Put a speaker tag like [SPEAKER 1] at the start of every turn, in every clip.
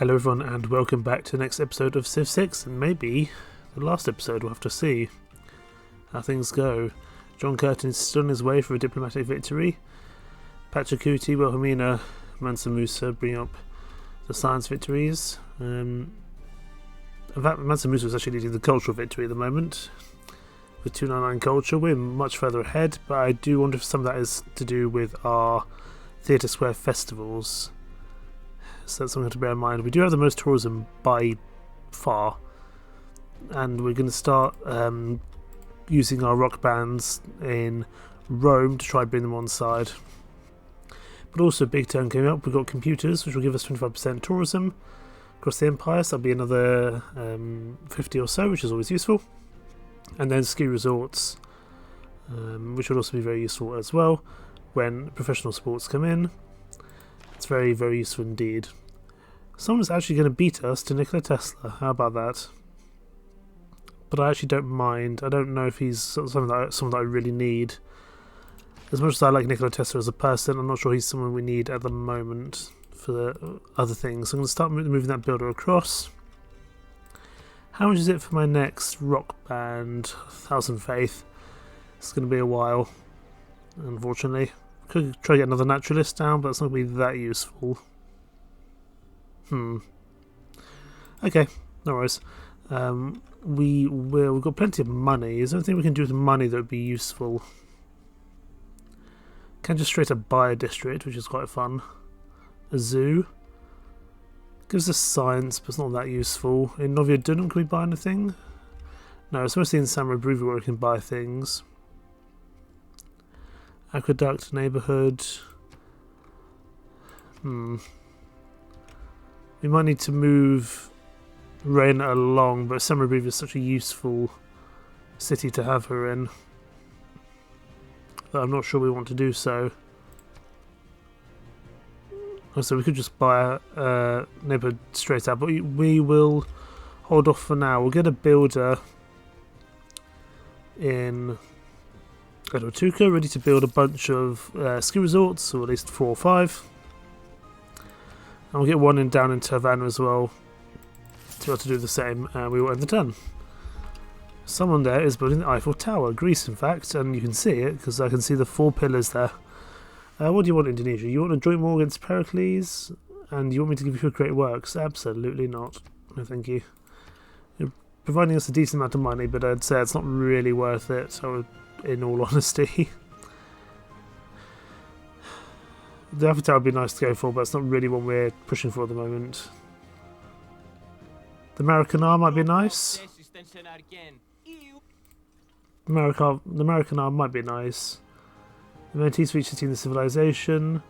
[SPEAKER 1] Hello everyone and welcome back to the next episode of Civ 6 and maybe the last episode. We'll have to see how things go. John Curtin is still on his way for a diplomatic victory. Pachacuti, Wilhelmina, Mansa Musa bring up the science victories. In fact, Mansa Musa is actually leading the cultural victory at the moment with 299 culture. We're much further ahead, but I do wonder if some of that is to do with our Theatre Square festivals. So that's something to bear in mind. We do have the most tourism by far, and we're going to start using our rock bands in Rome to try and bring them on side. But also a big turn coming up. We've got computers, which will give us 25% tourism across the empire, so that'll be another 50 or so, which is always useful. And then ski resorts, which will also be very useful as well when professional sports come in. It's very, very useful indeed. Someone's actually going to beat us to Nikola Tesla. How about that? But I actually don't mind. I don't know if he's someone that I really need. As much as I like Nikola Tesla as a person, I'm not sure he's someone we need at the moment for the other things. So I'm going to start moving that builder across. How much is it for my next rock band? 1,000 Faith. It's going to be a while, unfortunately. Could try to get another naturalist down, but it's not going to be that useful. Okay, no worries. We've got plenty of money. Is there anything we can do with money that would be useful? Can just straight up buy a district, which is quite fun. A zoo. Gives us science, but it's not that useful. In Novia Dunham, can we buy anything? No, it's mostly in Samurai Brewery where we can buy things. Aqueduct, neighbourhood. We might need to move Raina along, but Samurai Brewery is such a useful city to have her in that I'm not sure we want to do so. Also, we could just buy a neighbourhood straight out, but we will hold off for now. We'll get a builder in Tuca ready to build a bunch of ski resorts, or at least 4 or 5. And we'll get one down in Tervana as well to be able to do the same, and we will end the turn. Someone there is building the Eiffel Tower, Greece in fact, and you can see it because I can see the 4 pillars there. What do you want, Indonesia? You want a joint war against Pericles, and you want me to give you a great works? Absolutely not. No thank you. You're providing us a decent amount of money, but I'd say it's not really worth it, in all honesty. The Eiffel Tower would be nice to go for, but it's not really one we're pushing for at the moment. The Maracanã might be nice. The Maracanã might be nice. The Venice features in the civilization.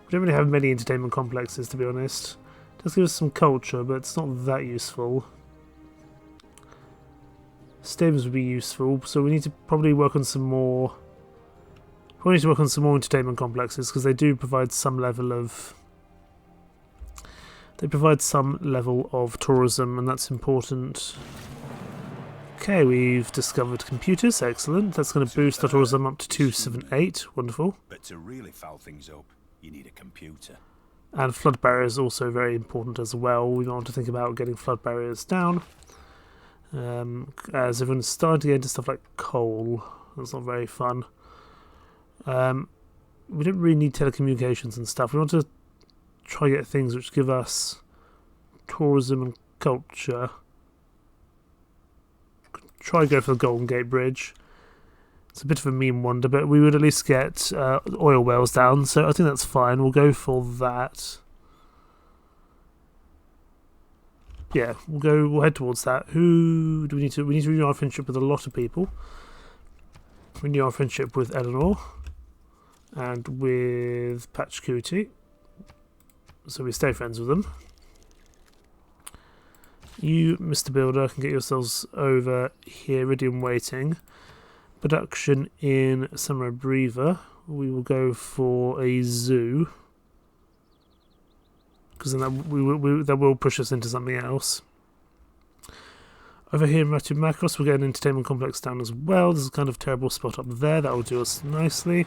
[SPEAKER 1] We don't really have many entertainment complexes, to be honest. It does give us some culture, but it's not that useful. Stadiums would be useful, so we need to probably work on some more. Probably need to work on some more entertainment complexes because they do provide some level of. They provide some level of tourism, and that's important. Okay, we've discovered computers. Excellent. That's going to boost our tourism up to 278. Wonderful.
[SPEAKER 2] But to really foul things up, you need a computer.
[SPEAKER 1] And flood barriers also very important as well. We want to think about getting flood barriers down. As everyone's starting to get into stuff like coal. That's not very fun. We don't really need telecommunications and stuff. We want to try to get things which give us tourism and culture. Try to go for the Golden Gate Bridge. It's a bit of a meme wonder, but we would at least get oil wells down, so I think that's fine. We'll go for that. Yeah, we'll head towards that. Who do we need to? We need to renew our friendship with a lot of people. Renew our friendship with Eleanor and with Pachacuti, so we stay friends with them. You, Mr. Builder, can get yourselves over here. Iridium waiting. Production in Samurai Brewer. We will go for a zoo, because then that will push us into something else. Over here in Ratu Makros, we'll get an entertainment complex down as well. There's a kind of terrible spot up there. That will do us nicely.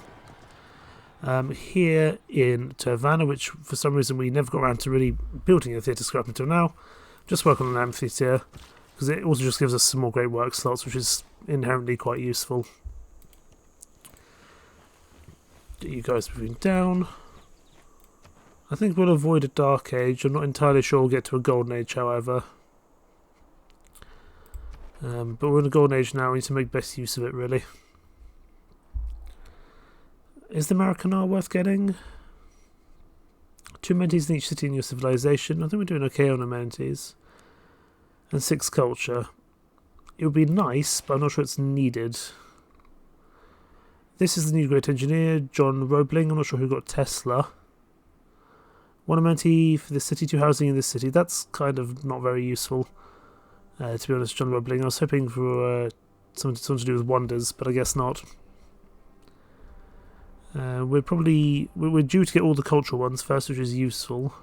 [SPEAKER 1] Here in Tervana, which for some reason we never got around to really building a theatre square up until now, just work on an amphitheatre, because it also just gives us some more great work slots, which is inherently quite useful. You guys moving down. I think we'll avoid a Dark Age. I'm not entirely sure we'll get to a Golden Age, however. But we're in a Golden Age now, we need to make best use of it, really. Is the Maracana worth getting? 2 amenities in each city in your civilization. I think we're doing okay on amenities. And 6 culture. It would be nice, but I'm not sure it's needed. This is the new great engineer, John Roebling. I'm not sure who got Tesla. 1 amenity for the city, 2 housing in this city. That's kind of not very useful. To be honest, John Roebling. I was hoping for something to do with wonders, but I guess not. We're due to get all the cultural ones first, which is useful.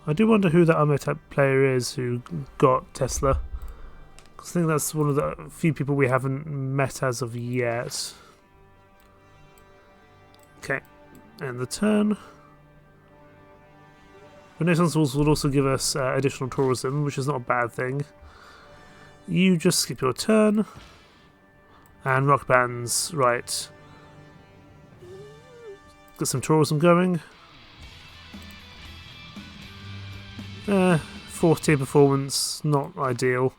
[SPEAKER 1] I do wonder who that Ametep player is who got Tesla. Because I think that's one of the few people we haven't met as of yet. Okay, and the turn. Renaissance Walls will also give us additional tourism, which is not a bad thing. You just skip your turn. And rock bands, right. Got some tourism going. 4th tier performance, not ideal.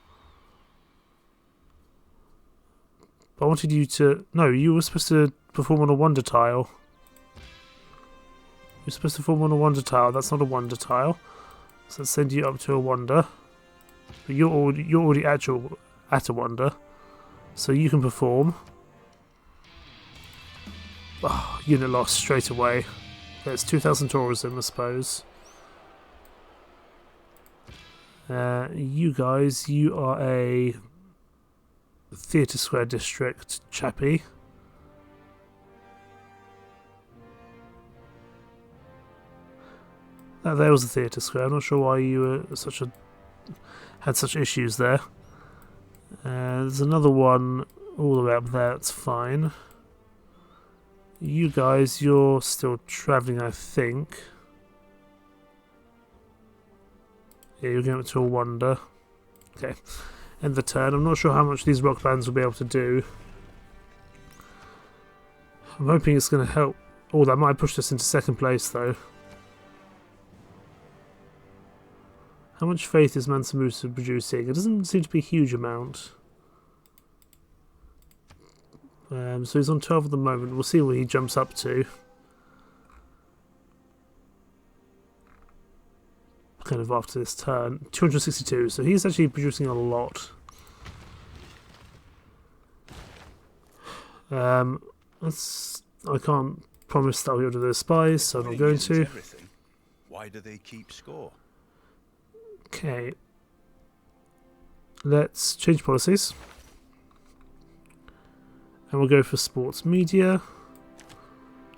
[SPEAKER 1] But I wanted you to... No, you were supposed to perform on a wonder tile. You're supposed to perform on a wonder tile. That's not a wonder tile. So let's send you up to a wonder. But you're already at a wonder. So you can perform. Oh, unit loss straight away. There's 2,000 tourism, I suppose. You guys, you are a Theatre Square District chappie. That there was a Theatre Square. I'm not sure why you were had such issues there. There's another one all the way up there, that's fine. You guys, you're still travelling, I think. Yeah, you're going up to a wonder. Okay, end the turn. I'm not sure how much these rock bands will be able to do. I'm hoping it's going to help. Oh, that might push us into 2nd place, though. How much faith is Mansa Musa producing? It doesn't seem to be a huge amount. So he's on 12 at the moment. We'll see what he jumps up to. Kind of after this turn. 262, so he's actually producing a lot. I can't promise that we'll do those spies, so I'm not going to.
[SPEAKER 2] Why do they keep score?
[SPEAKER 1] Okay, let's change policies, and we'll go for sports media,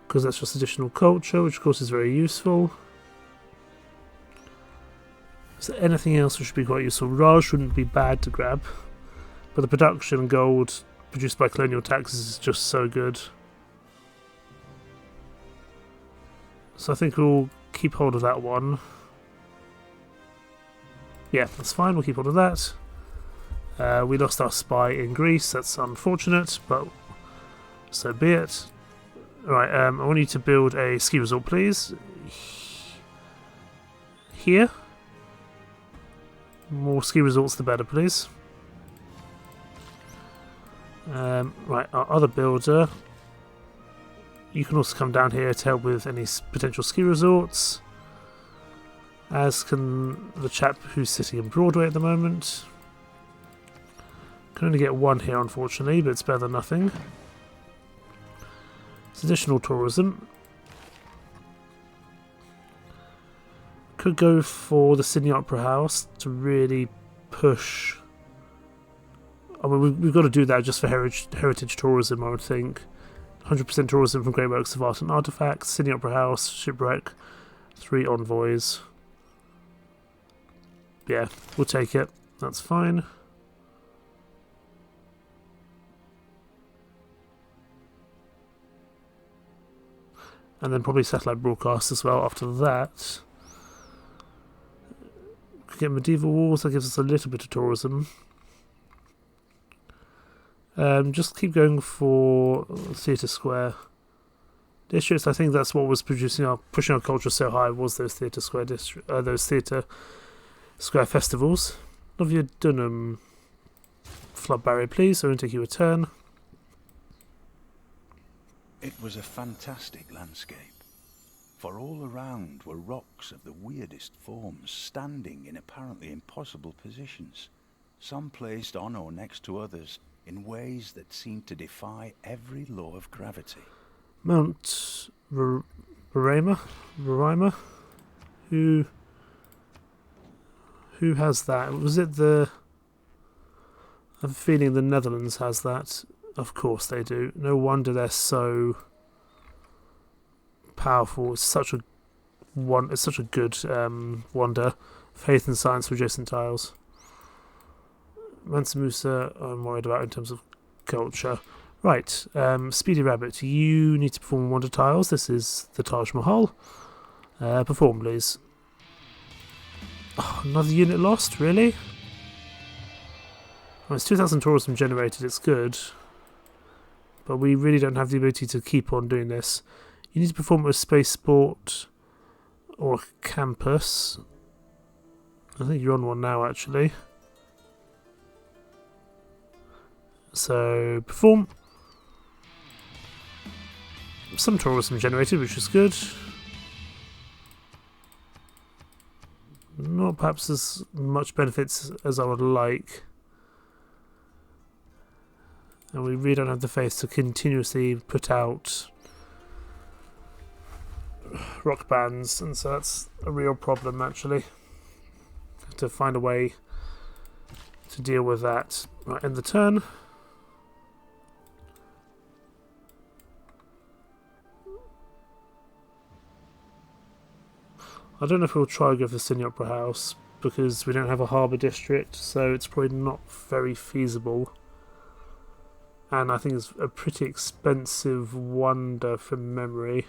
[SPEAKER 1] because that's just additional culture, which of course is very useful. Is there anything else which would be quite useful? Raj wouldn't be bad to grab, but the production gold produced by colonial taxes is just so good. So I think we'll keep hold of that one. Yeah, that's fine, we'll keep hold of that. We lost our spy in Greece, that's unfortunate, but so be it. Right, I want you to build a ski resort, please. Here. More ski resorts the better, please. Right, our other builder. You can also come down here to help with any potential ski resorts. As can the chap who's sitting in Broadway at the moment. Can only get 1 here, unfortunately, but it's better than nothing. It's additional tourism. Could go for the Sydney Opera House to really push. I mean, we've got to do that just for heritage tourism, I would think. 100% tourism from great works of art and artifacts. Sydney Opera House, shipwreck, 3 envoys. Yeah, we'll take it. That's fine. And then probably satellite broadcast as well after that. We get medieval walls, that gives us a little bit of tourism. Just keep going for theatre square districts. I think that's what was pushing our culture so high, was those theatre square those theatre square festivals. Love your Dunham flood barrier, please. So I'm going to take you a turn.
[SPEAKER 2] It was a fantastic landscape, for all around were rocks of the weirdest forms standing in apparently impossible positions, some placed on or next to others in ways that seemed to defy every law of gravity.
[SPEAKER 1] Mount Roraima? Who has that? Was it the... I have a feeling the Netherlands has that. Of course they do. No wonder they're so powerful. It's such a good wonder. Faith and science for adjacent tiles. Mansa Musa I'm worried about in terms of culture. Right, Speedy Rabbit, you need to perform wonder tiles. This is the Taj Mahal. Perform, please. Oh, another unit lost? Really? Well, it's 2,000 tourism generated, it's good. But we really don't have the ability to keep on doing this. You need to perform a spaceport or a campus. I think you're on one now, actually. So, perform. Some tourism generated, which is good. Not perhaps as much benefits as I would like. And we really don't have the faith to continuously put out rock bands, and so that's a real problem, actually. Have to find a way to deal with that. Right, end the turn. I don't know if we'll try to go for the Sydney Opera House, because we don't have a harbour district, so it's probably not very feasible. And I think it's a pretty expensive wonder from memory.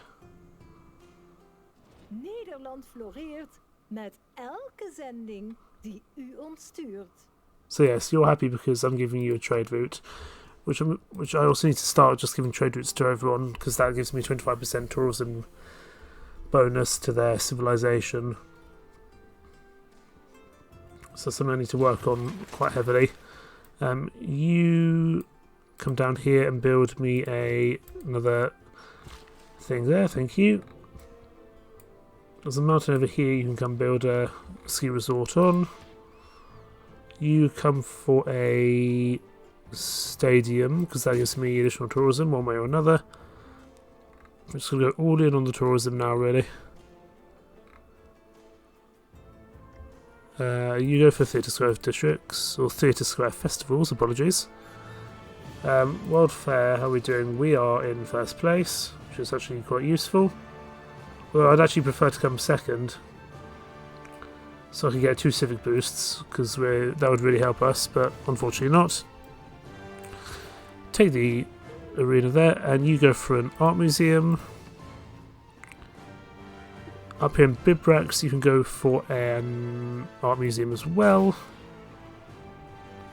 [SPEAKER 3] Nederland floreert met elke zending die u ons stuurt.
[SPEAKER 1] So yes, you're happy because I'm giving you a trade route, which I also need to start just giving trade routes to everyone, because that gives me 25% tourism bonus to their civilization. So something I need to work on quite heavily. You come down here and build me another thing there, thank you. There's a mountain over here you can come build a ski resort on. You come for a stadium, because that gives me additional tourism one way or another. I'm just going to go all in on the tourism now, really. You go for Theatre Square districts, or Theatre Square festivals, apologies. World Fair, how are we doing? We are in first place, which is actually quite useful. Well, I'd actually prefer to come second, so I can get 2 civic boosts, because that would really help us, but unfortunately not. Take the arena there, and you go for an art museum. Up here in Bibrax, you can go for an art museum as well.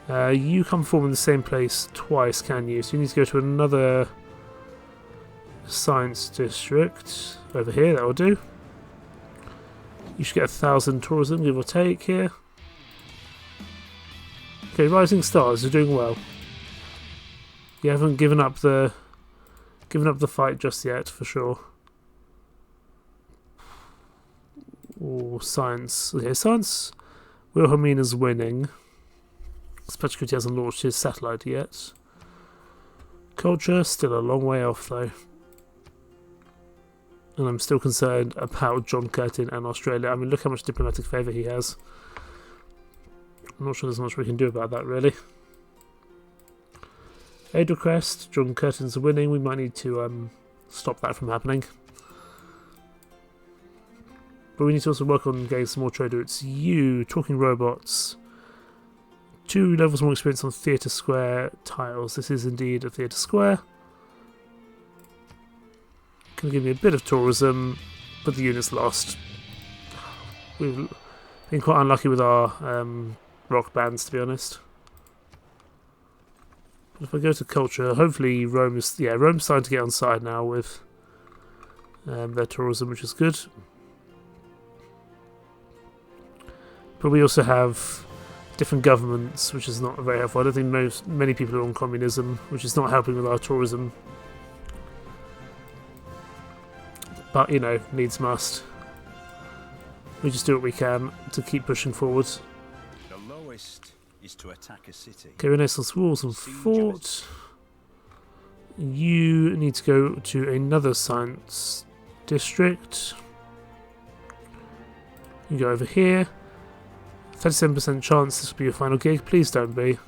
[SPEAKER 1] You come from in the same place twice, can you? So you need to go to another science district over here. That will do. You should get 1,000 tourism, give or take here. Okay, Rising Stars, you're doing well. You haven't given up the fight just yet, for sure. Or science. Okay, science. Wilhelmina's winning. Spectricity hasn't launched his satellite yet. Culture, still a long way off though. And I'm still concerned about John Curtin and Australia. I mean, look how much diplomatic favour he has. I'm not sure there's much we can do about that, really. Adelcrest, John Curtin's winning. We might need to stop that from happening. But we need to also work on getting some more trade routes. You, Talking Robots. 2 levels more experience on Theatre Square tiles. This is indeed a Theatre Square. can give me a bit of tourism, but the unit's lost. We've been quite unlucky with our rock bands, to be honest. But if I go to culture, hopefully Rome's starting to get on side now with their tourism, which is good. But we also have different governments, which is not very helpful. I don't think many people are on communism, which is not helping with our tourism. But, you know, needs must. We just do what we can to keep pushing forward.
[SPEAKER 2] The lowest is to attack a city.
[SPEAKER 1] Okay, Renaissance walls and fort. You need to go to another science district. You go over here. 37% chance this will be your final gig. Please don't be.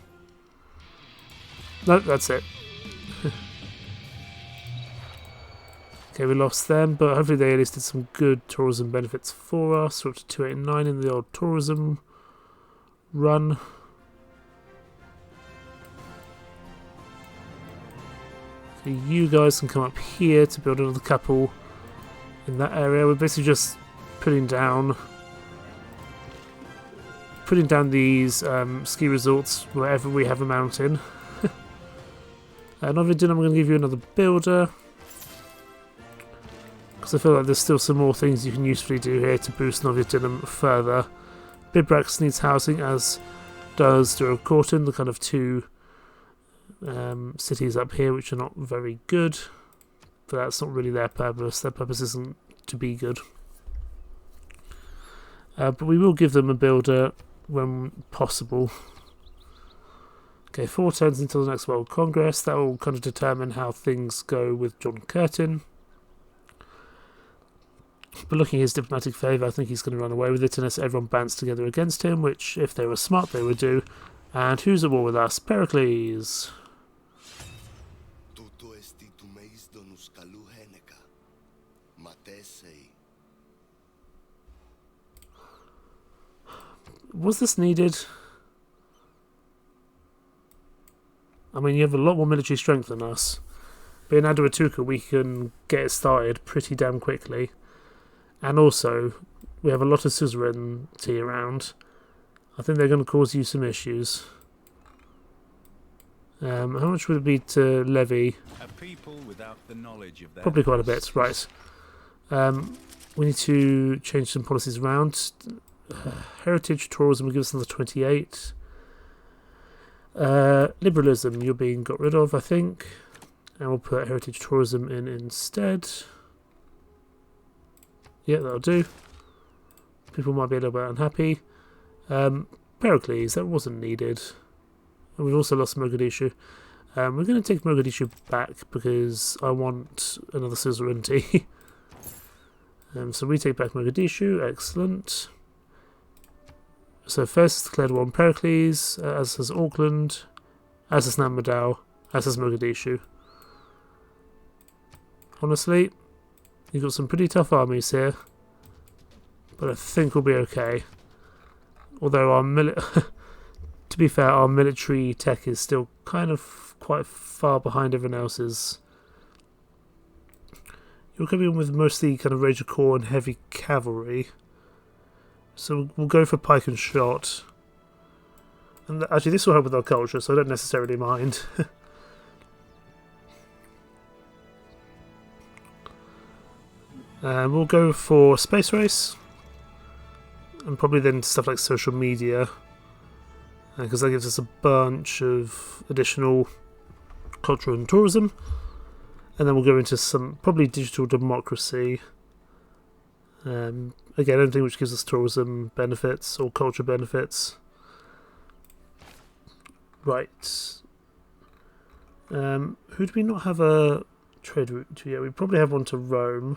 [SPEAKER 1] No, that's it. Okay, we lost them, but hopefully they at least did some good tourism benefits for us. We're up to 289 in the old tourism run. So you guys can come up here to build another couple in that area. We're basically just putting down these ski resorts wherever we have a mountain. Novidin, I'm going to give you another builder, because I feel like there's still some more things you can usefully do here to boost Novidinum further. Bibrax needs housing, as does Durocorton, the kind of two cities up here which are not very good, but that's not really their purpose. Their purpose isn't to be good. But we will give them a builder when possible. Okay, 4 turns until the next World Congress. That will kind of determine how things go with John Curtin. But looking at his diplomatic favour, I think he's going to run away with it unless everyone bands together against him, which, if they were smart, they would do. And who's at war with us? Pericles. Was this needed? I mean, you have a lot more military strength than us. But in Aduatuca, we can get it started pretty damn quickly. And also, we have a lot of suzerainty around. I think they're going to cause you some issues. How much would it be to levy?
[SPEAKER 2] A people without the knowledge of their
[SPEAKER 1] Probably quite a bit, right. We need to change some policies around. Heritage tourism will give us another 28. Liberalism, you're being got rid of, I think. And we'll put heritage tourism in instead. Yeah, that'll do. People might be a little bit unhappy. Pericles, that wasn't needed. And we've also lost Mogadishu. We're going to take Mogadishu back because I want another suzerainty. So we take back Mogadishu, excellent. So first is declared war on Pericles, as has Auckland, as has Nammadao, as has Mogadishu. Honestly, you've got some pretty tough armies here, but I think we'll be okay. Although our to be fair, our military tech is still kind of quite far behind everyone else's. You're coming in with mostly kind of Ranger Corps and heavy cavalry. So we'll go for pike and shot. And actually this will help with our culture, so I don't necessarily mind. We'll go for space race. And probably then stuff like social media. Because that gives us a bunch of additional culture and tourism. And then we'll go into some probably digital democracy. Again, anything which gives us tourism benefits or culture benefits. Right. Who do we not have a trade route to yet? We probably have one to Rome.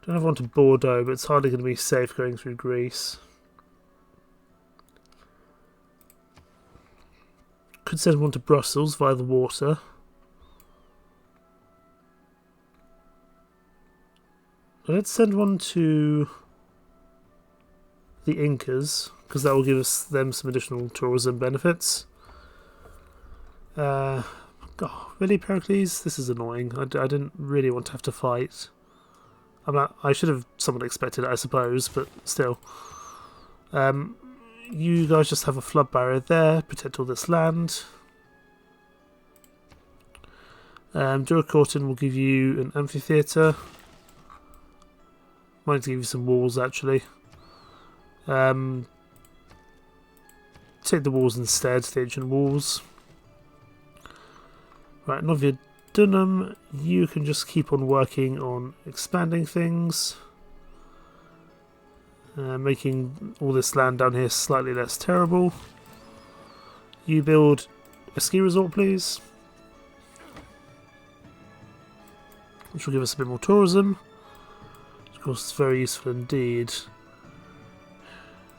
[SPEAKER 1] Don't have one to Bordeaux, but it's hardly going to be safe going through Greece. Could send one to Brussels via the water. Let's send one to the Incas, because that will give them some additional tourism benefits. God, really, Pericles? This is annoying. I didn't really want to have to fight. I should have somewhat expected it, I suppose, but still. You guys just have a flood barrier there, protect all this land. Duracortin will give you an amphitheatre. Might need to give you some walls, actually. Take the walls instead, the ancient walls. Right, Novia Dunham, you can just keep on working on expanding things. Making all this land down here slightly less terrible. You build a ski resort, please. Which will give us a bit more tourism. Of course, it's very useful indeed.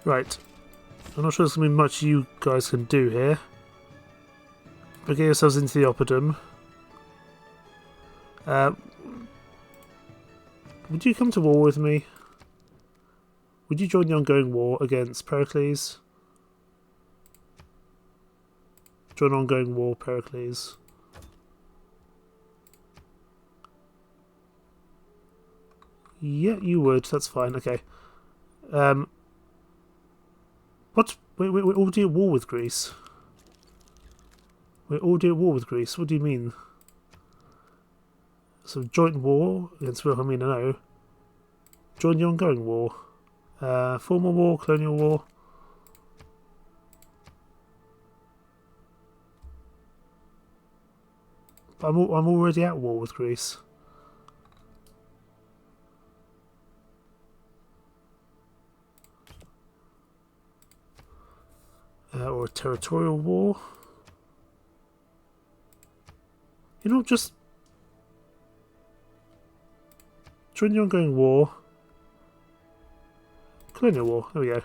[SPEAKER 1] Right. I'm not sure there's going to be much you guys can do here. But get yourselves into the Oppidum. Would you come to war with me? Would you join the ongoing war against Pericles? Join ongoing war, Pericles. Yeah, you would. That's fine. Okay. What? We're already at war with Greece. We're already at war with Greece. What do you mean? So joint war against Wilhelmina? No. Join the ongoing war. Formal war, colonial war. I'm already at war with Greece. Or a territorial war. You know, just join the ongoing war. Colonial war, there we go.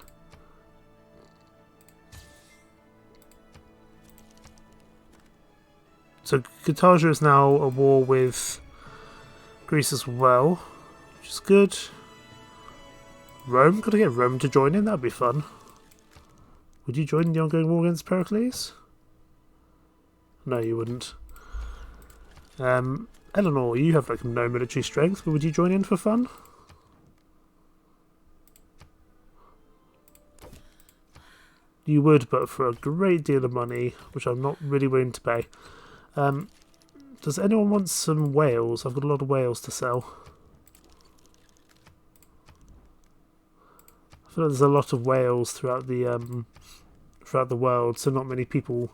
[SPEAKER 1] So Carthago is now at war with Greece as well, which is good. Rome, gotta get Rome to join in, that'd be fun. Would you join the ongoing war against Pericles? No, you wouldn't. Eleanor, you have like no military strength, but would you join in for fun? You would, but for a great deal of money, which I'm not really willing to pay. Does anyone want some whales? I've got a lot of whales to sell. I feel like there's a lot of whales throughout the world, so not many people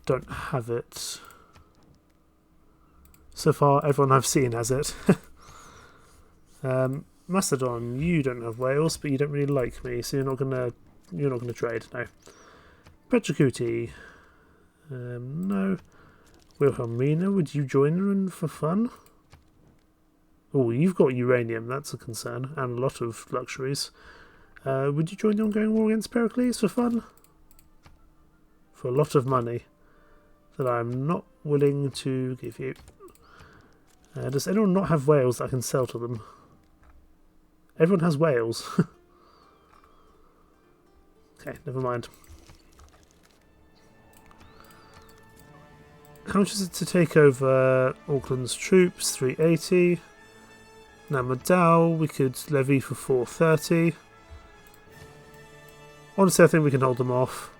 [SPEAKER 1] don't have it. So far, everyone I've seen has it. Macedon, you don't have whales, but you don't really like me, so you're not gonna trade. No. Petricuti, no. Wilhelmina, would you join her in for fun? Oh, you've got uranium. That's a concern, and a lot of luxuries. Would you join the ongoing war against Pericles for fun? For a lot of money that I'm not willing to give you. Does anyone not have whales that I can sell to them? Everyone has whales. Okay, never mind. How much is it to take over Auckland's troops? 380. Now Madal, we could levy for 430. Honestly, I think we can hold them off.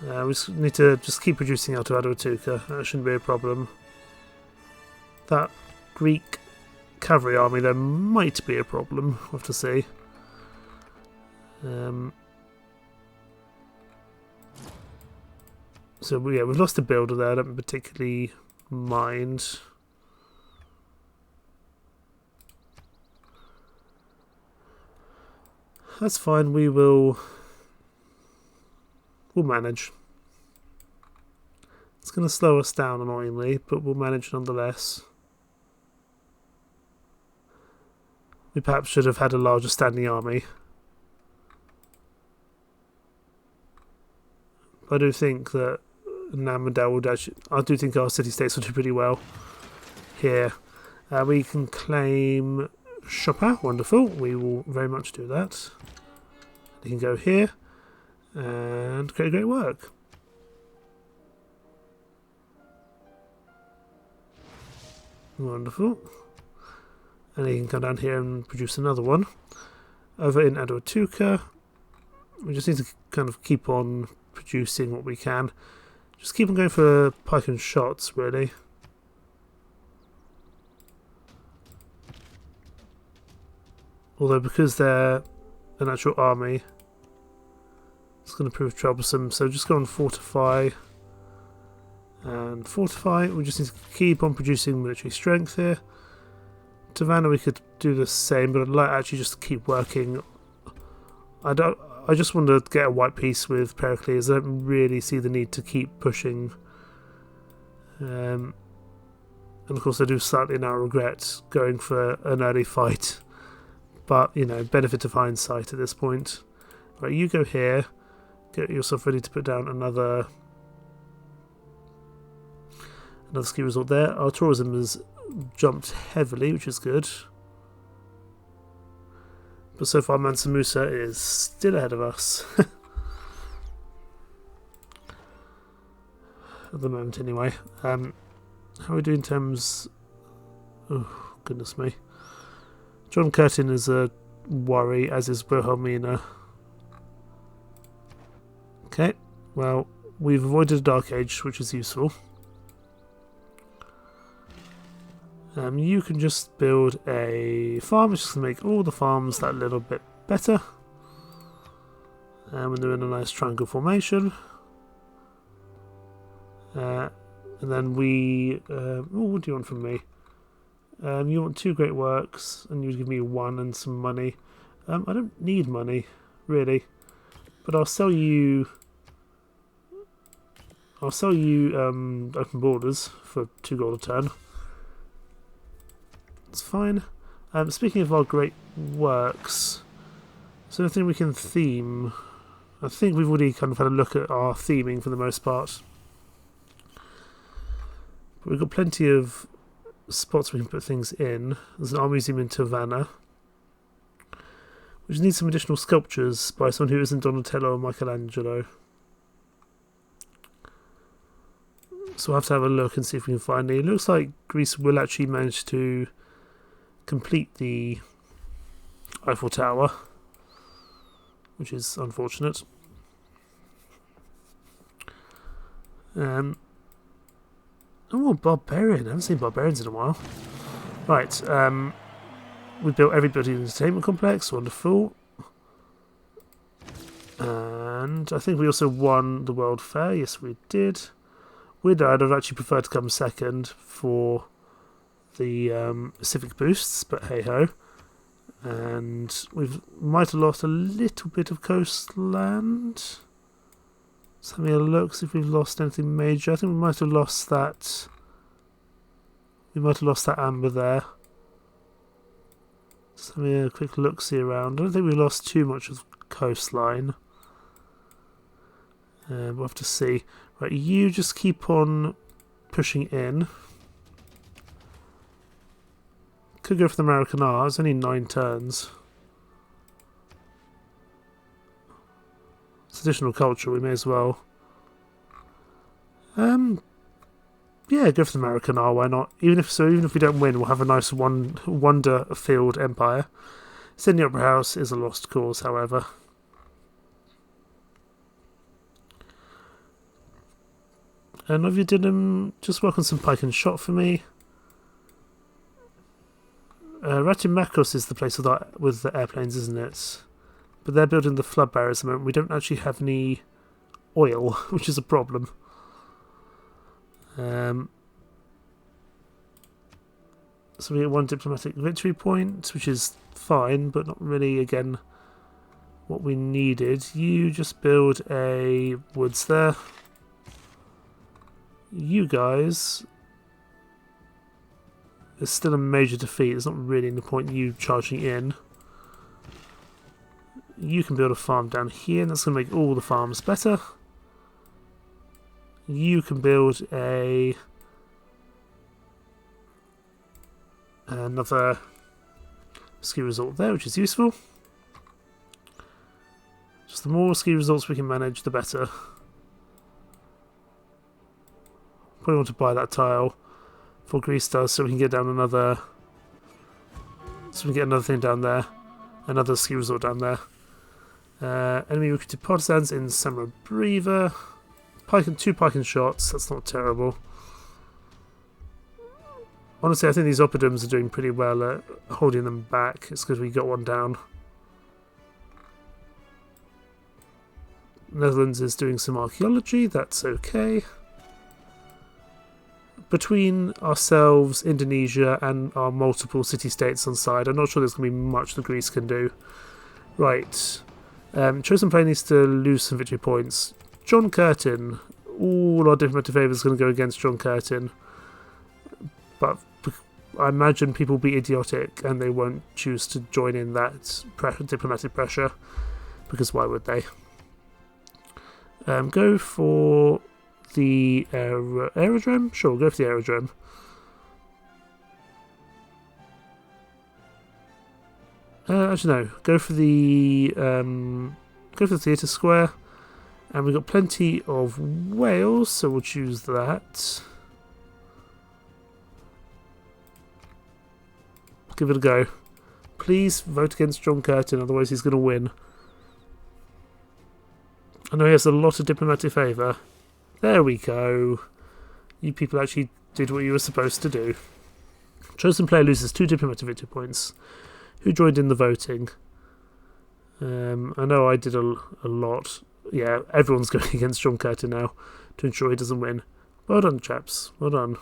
[SPEAKER 1] We just need to just keep producing out of Aduatuca. That shouldn't be a problem. That Greek cavalry army, there might be a problem. We'll have to see. So yeah, we've lost a builder there. I don't particularly mind. That's fine. We'll manage. It's going to slow us down annoyingly, but we'll manage nonetheless. We perhaps should have had a larger standing army. I do think that Namandel would actually... I do think our city-states will do pretty well here. We can claim Chopin. Wonderful. We will very much do that. You can go here and great work. Wonderful. And he can come down here and produce another one. Over in Adotuka, we just need to kind of keep on producing what we can. Just keep on going for pike and shots, really. Although because they're an actual army, it's going to prove troublesome. So just go on fortify. And fortify, we just need to keep on producing military strength here. Tavanna we could do the same, but I'd like actually just to keep working. I just want to get a white peace with Pericles. I don't really see the need to keep pushing. And of course I do slightly now regret going for an early fight. But, you know, benefit of hindsight at this point. Right, you go here. Get yourself ready to put down another ski resort there. Our tourism has jumped heavily, which is good. But so far Mansa Musa is still ahead of us. At the moment anyway. How are we doing in terms... Oh, goodness me. John Curtin is a worry, as is Wilhelmina. Okay, well, we've avoided a Dark Age, which is useful. You can just build a farm, which is going to make all the farms that little bit better. And when they're in a nice triangle formation. And then we... what do you want from me? You want 2 great works, and you give me 1 and some money. I don't need money, really. But I'll sell you... open borders for 2 gold a turn. It's fine. Speaking of our great works, is there anything we can theme? I think we've already kind of had a look at our theming for the most part. But we've got plenty of spots we can put things in. There's an art museum in Tavanna. We just need some additional sculptures by someone who isn't Donatello or Michelangelo. So we'll have to have a look and see if we can find any. It looks like Greece will actually manage to complete the Eiffel Tower, which is unfortunate. Oh, barbarian. I haven't seen barbarians in a while. Right, we built everybody in the entertainment complex. Wonderful. And I think we also won the World Fair. Yes, we did. Weird, I'd have actually preferred to come second for the civic boosts, but hey ho. And we might have lost a little bit of coastland. Let's have a look, see if we've lost anything major. I think we might have lost that. We might have lost that amber there. Let's have a quick look, see around. I don't think we lost too much of coastline. We'll have to see. Right, you just keep on pushing in. Could go for the American R. It's only 9 turns. It's additional culture. We may as well. Yeah, go for the American R. Why not? Even if we don't win, we'll have a nice wonder-filled empire. Sydney Opera House is a lost cause, however. And have you did just work on some pike and shot for me. Ratimakos is the place with the airplanes, isn't it? But they're building the flood barriers at the moment. We don't actually have any oil, which is a problem. So we get 1 diplomatic victory point, which is fine, but not really, again, what we needed. You just build a woods there. You guys... There's still a major defeat. There's not really any point in you charging in. You can build a farm down here, and that's going to make all the farms better. You can build another ski resort there, which is useful. Just the more ski resorts we can manage, the better. Probably want to buy that tile. for Greece does, so we can get down another. So we get another thing down there, another ski resort down there. Enemy recruited partisans in Samabriva. Two pike shots. That's not terrible. Honestly, I think these oppidums are doing pretty well at holding them back. It's because we got one down. Netherlands is doing some archaeology. That's okay. Between ourselves, Indonesia, and our multiple city-states on side, I'm not sure there's going to be much that Greece can do. Right. Chosen Plain needs to lose some victory points. John Curtin. All our diplomatic favours is going to go against John Curtin. But I imagine people will be idiotic and they won't choose to join in that diplomatic pressure. Because why would they? Go for the aerodrome? Sure, go for the aerodrome. Actually, no. Go for the theatre square, and we've got plenty of whales, so we'll choose that. Give it a go. Please vote against John Curtin, otherwise he's going to win. I know he has a lot of diplomatic favour. There we go. You people actually did what you were supposed to do. Chosen player loses 2 diplomatic victory points. Who joined in the voting? I know I did a lot. Yeah, everyone's going against John Curtin now to ensure he doesn't win. Well done, chaps. Well done.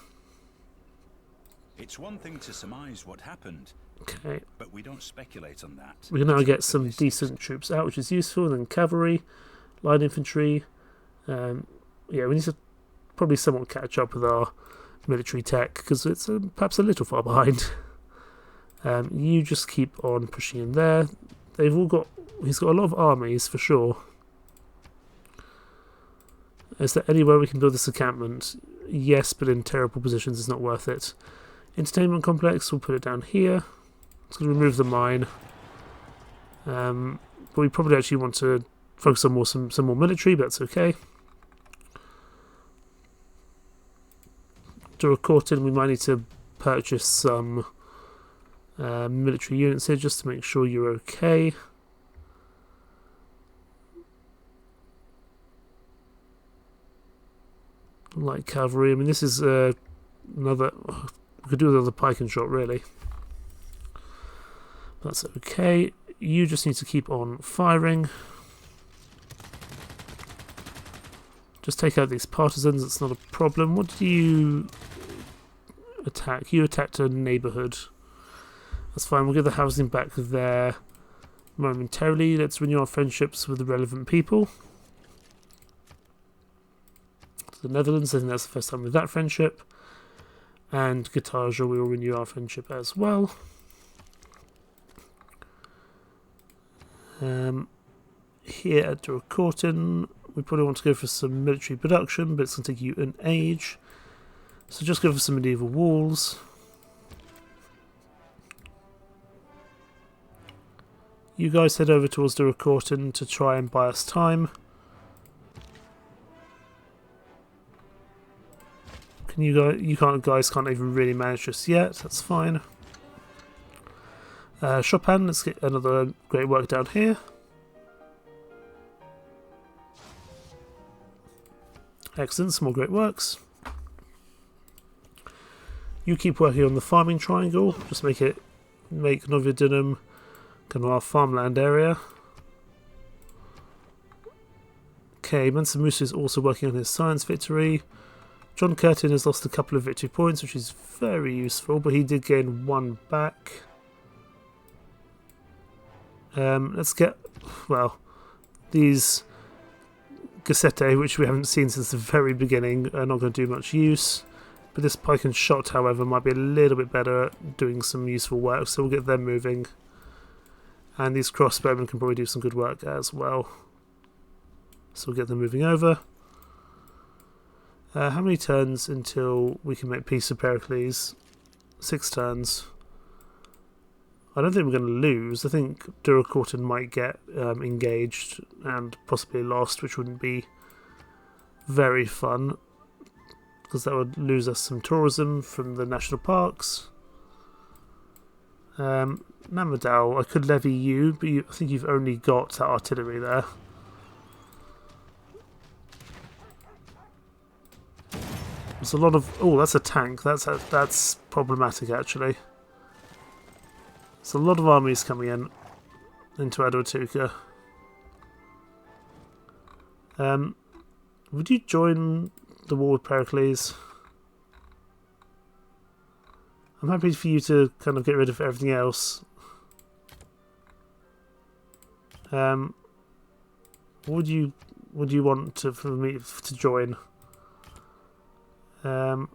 [SPEAKER 2] It's one thing to surmise what happened.
[SPEAKER 1] Okay.
[SPEAKER 2] But we don't speculate on that.
[SPEAKER 1] We can now get some decent troops out, which is useful. And then cavalry, light infantry. Yeah, we need to probably somewhat catch up with our military tech because it's perhaps a little far behind. You just keep on pushing in there. They've all got. He's got a lot of armies for sure. Is there anywhere we can build this encampment? Yes, but in terrible positions, it's not worth it. Entertainment complex. We'll put it down here. It's going to remove the mine. But we probably actually want to focus on some more military, but that's okay. To record in, we might need to purchase some military units here just to make sure you're okay. Light cavalry. I mean, this is another. We could do another pike and shot, really. That's okay. You just need to keep on firing. Just take out these partisans. It's not a problem. What did you attack? You attacked a neighbourhood. That's fine. We'll get the housing back there momentarily. Let's renew our friendships with the relevant people. The Netherlands, I think that's the first time with that friendship. And Carthage, we will renew our friendship as well. Here at Duracortin, we probably want to go for some military production, but it's going to take you an age. So just go for some medieval walls. You guys head over towards Duracortin to try and buy us time. You guys can't even really manage this yet. That's fine. Chopin, let's get another great work down here. Excellent, some more great works. You keep working on the farming triangle. Just make Noviodunum kind of our farmland area. Okay, Mansa is also working on his science victory. John Curtin has lost a couple of victory points, which is very useful, but he did gain 1 back. Let's get, well, these Gassete, which we haven't seen since the very beginning, are not going to do much use. But this pike and shot, however, might be a little bit better at doing some useful work, so we'll get them moving. And these crossbowmen can probably do some good work as well. So we'll get them moving over. How many turns until we can make peace with Pericles? 6 turns. I don't think we're going to lose. I think Duracortin might get engaged and possibly lost, which wouldn't be very fun. because that would lose us some tourism from the national parks. Namadal, I could levy you, but I think you've only got that artillery there. There's a lot of... Oh, that's a tank. That's problematic, actually. There's a lot of armies coming in into Adwatuka. Would you join the war with Pericles? I'm happy for you to kind of get rid of everything else. Would you want for me to join? I'll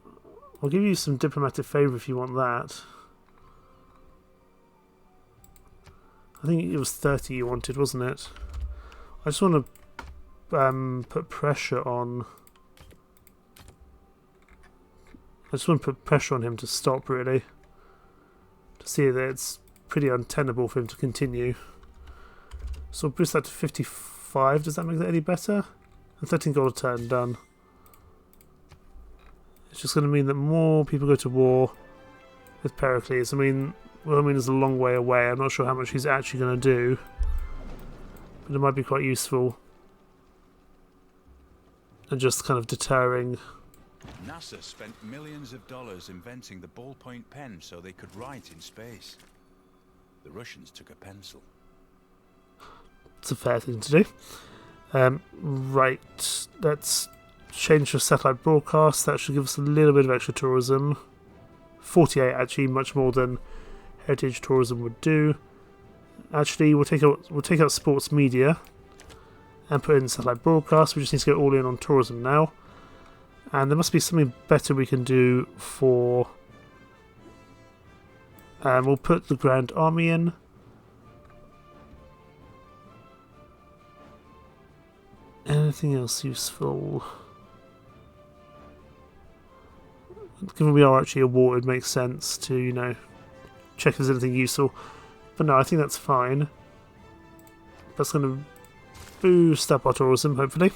[SPEAKER 1] give you some diplomatic favour if you want that. I think it was 30 you wanted, wasn't it? I just want to put pressure on... I just want to put pressure on him to stop, really. To see that it's pretty untenable for him to continue. So we'll boost that to 55. Does that make that any better? And 13 gold a turn, done. It's just going to mean that more people go to war with Pericles. I mean, Wilhelmina is a long way away. I'm not sure how much he's actually going to do. But it might be quite useful. And just kind of deterring...
[SPEAKER 2] NASA spent millions of dollars inventing the ballpoint pen so they could write in space. The Russians took a pencil.
[SPEAKER 1] It's a fair thing to do. Right, let's change to satellite broadcast. That should give us a little bit of extra tourism. 48, actually, much more than heritage tourism would do. Actually, we'll take out sports media and put in satellite broadcast. We just need to go all in on tourism now. And there must be something better we can do for... we'll put the Grand Army in. Anything else useful? Given we are actually a war, it makes sense to, you know, check if there's anything useful. But no, I think that's fine. That's going to boost up our tourism, hopefully.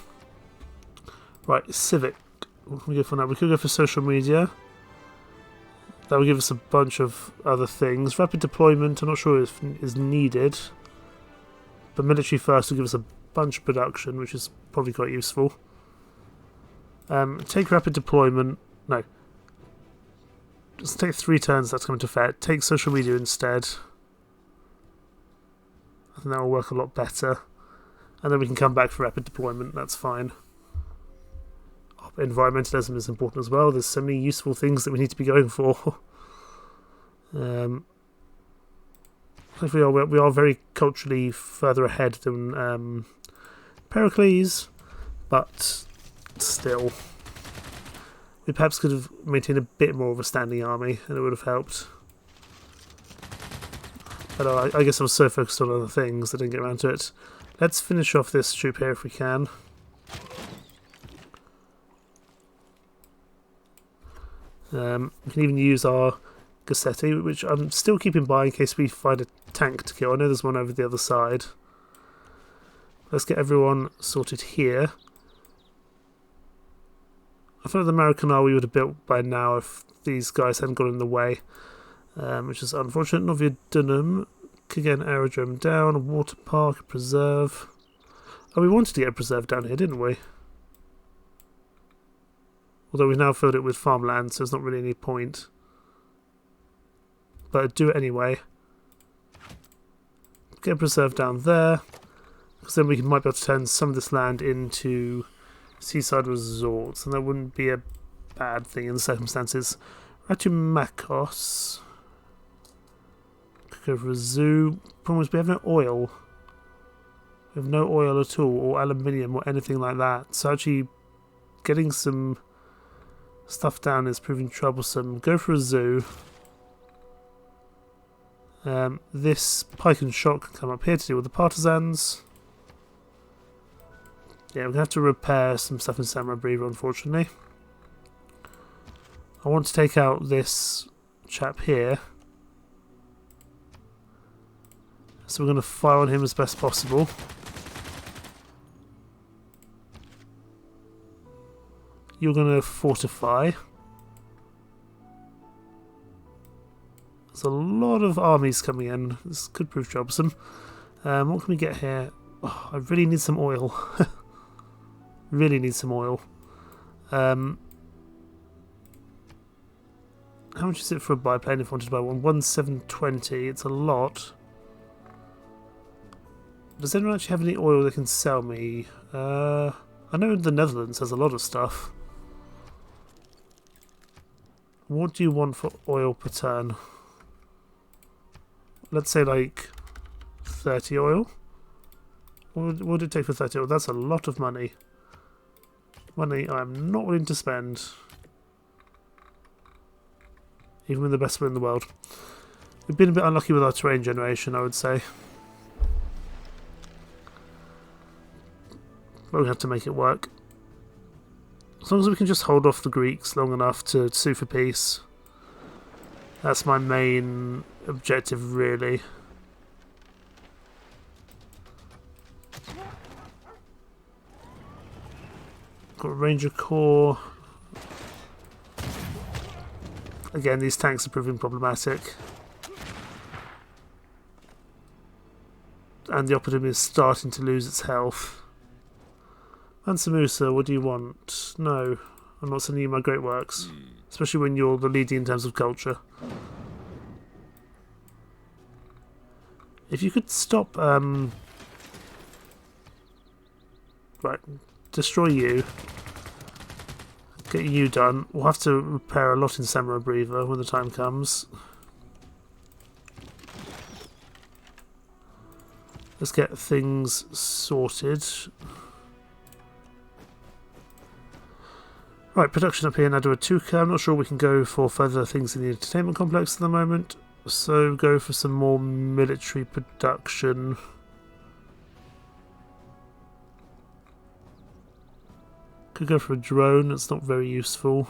[SPEAKER 1] Right, civic. What can we go for now? We could go for social media. That will give us a bunch of other things. Rapid deployment, I'm not sure if is needed. But military first will give us a bunch of production, which is probably quite useful. Take rapid deployment. No. Just take 3 turns, that's coming to effect. Take social media instead. I think that will work a lot better. And then we can come back for rapid deployment, that's fine. Environmentalism is important as well. There's so many useful things that we need to be going for. We are very culturally further ahead than Pericles, but still, we perhaps could have maintained a bit more of a standing army, and it would have helped. But I guess I was so focused on other things that I didn't get around to it. Let's finish off this troop here if we can. We can even use our Gassetti, which I'm still keeping by in case we find a tank to kill. I know there's one over the other side. Let's get everyone sorted here. I thought the Maracana we would have built by now if these guys hadn't got in the way, which is unfortunate. Novia Dunham, again, aerodrome down, a water park, a preserve. Oh, we wanted to get a preserve down here, didn't we? Although we've now filled it with farmland, so there's not really any point. But do it anyway. Get a preserve down there, because then we might be able to turn some of this land into seaside resorts, and that wouldn't be a bad thing in the circumstances. Right to Makos. Could go for a zoo. Problem is we have no oil. We have no oil at all, or aluminium, or anything like that. So actually getting some stuff down is proving troublesome. Go for a zoo. This pike and shot can come up here to deal with the partisans. Yeah, we're going to have to repair some stuff in Samurai Breeder, unfortunately. I want to take out this chap here. So we're going to fire on him as best possible. You're going to fortify. There's a lot of armies coming in. This could prove troublesome. What can we get here? Oh, I really need some oil. Really need some oil. How much is it for a biplane if I wanted to buy one? 1,720. It's a lot. Does anyone actually have any oil they can sell me? I know the Netherlands has a lot of stuff. What do you want for oil per turn? Let's say like 30 oil. What would it take for 30 oil? That's a lot of money. Money I'm not willing to spend. Even with the best one in the world. We've been a bit unlucky with our terrain generation, I would say. But we have to make it work. As long as we can just hold off the Greeks long enough to sue for peace. That's my main objective, really. Got a Ranger Corps. Again, these tanks are proving problematic. And the Optimum is starting to lose its health. Mansa Musa, what do you want? No, I'm not sending you my great works. Especially when you're the leading in terms of culture. If you could stop... right, destroy you. Get you done. We'll have to repair a lot in Samurai Breather when the time comes. Let's get things sorted. Right, production up here in Adawatuka. I'm not sure we can go for further things in the entertainment complex at the moment. So go for some more military production. Could go for a drone, it's not very useful.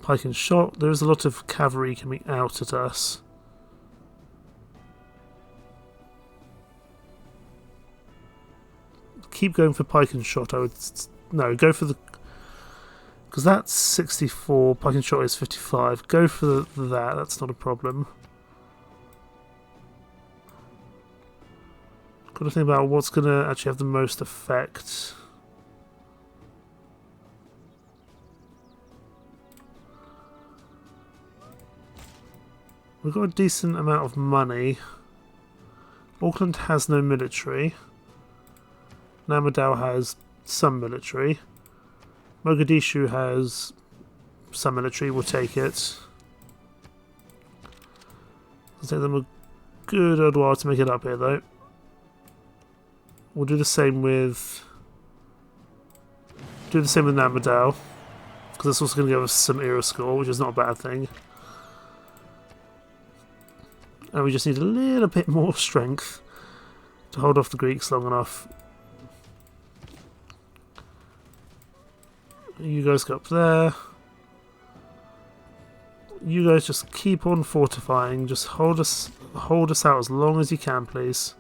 [SPEAKER 1] Pike and shot, there is a lot of cavalry coming out at us. Keep going for pike and shot, I would... No, go for the... Because that's 64, pike and shot is 55. Go for that, that's not a problem. Got to think about what's going to actually have the most effect. We've got a decent amount of money. Auckland has no military. Namadao has some military. Mogadishu has some military, we'll take it. It'll take them a good old while to make it up here though. We'll do the same with... Namadao. Because that's also going to give us some era score, which is not a bad thing. And we just need a little bit more strength to hold off the Greeks long enough. You guys go up there. You guys just keep on fortifying. Just hold us out as long as you can, please.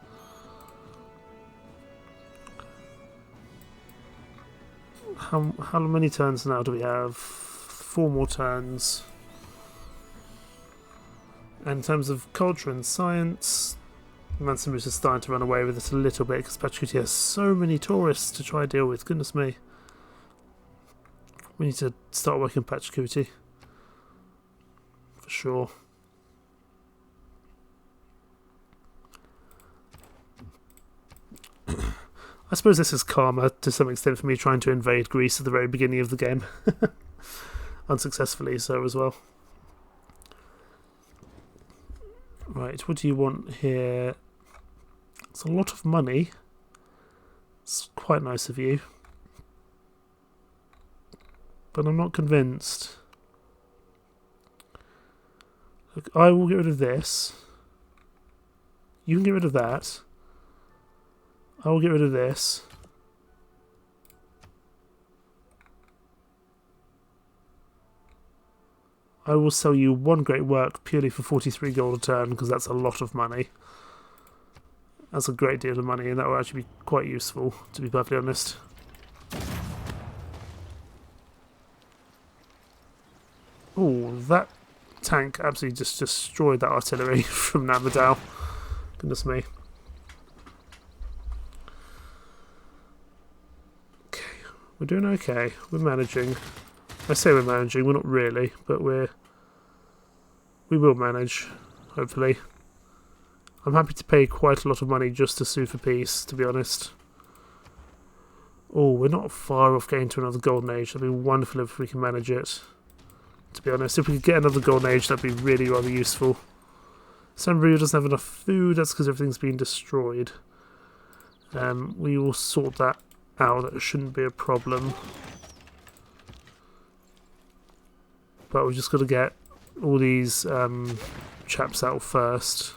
[SPEAKER 1] How many turns now do we have? 4 more turns. And in terms of culture and science, Mansa Musa is starting to run away with it a little bit because Pachacuti has so many tourists to try and deal with. Goodness me. We need to start working Pachacuti. For sure. I suppose this is karma to some extent for me trying to invade Greece at the very beginning of the game. Unsuccessfully so as well. Right, what do you want here? It's a lot of money. It's quite nice of you. But I'm not convinced. Look, I will get rid of this. You can get rid of that. I will get rid of this. I will sell you 1 great work purely for 43 gold a turn because that's a lot of money. That's a great deal of money and that will actually be quite useful, to be perfectly honest. that tank absolutely just destroyed that artillery from Namadao. Goodness me. Okay, we're doing okay. We're managing. I say we're managing, we're not really, but we will manage, hopefully. I'm happy to pay quite a lot of money just to sue for peace, to be honest. Oh, we're not far off getting to another golden age. That'd be wonderful if we can manage it. To be honest, if we could get another golden age, that'd be really rather useful. Sanbrio doesn't have enough food. That's because everything's been destroyed. We will sort that out. That shouldn't be a problem. But we've just got to get all these chaps out first.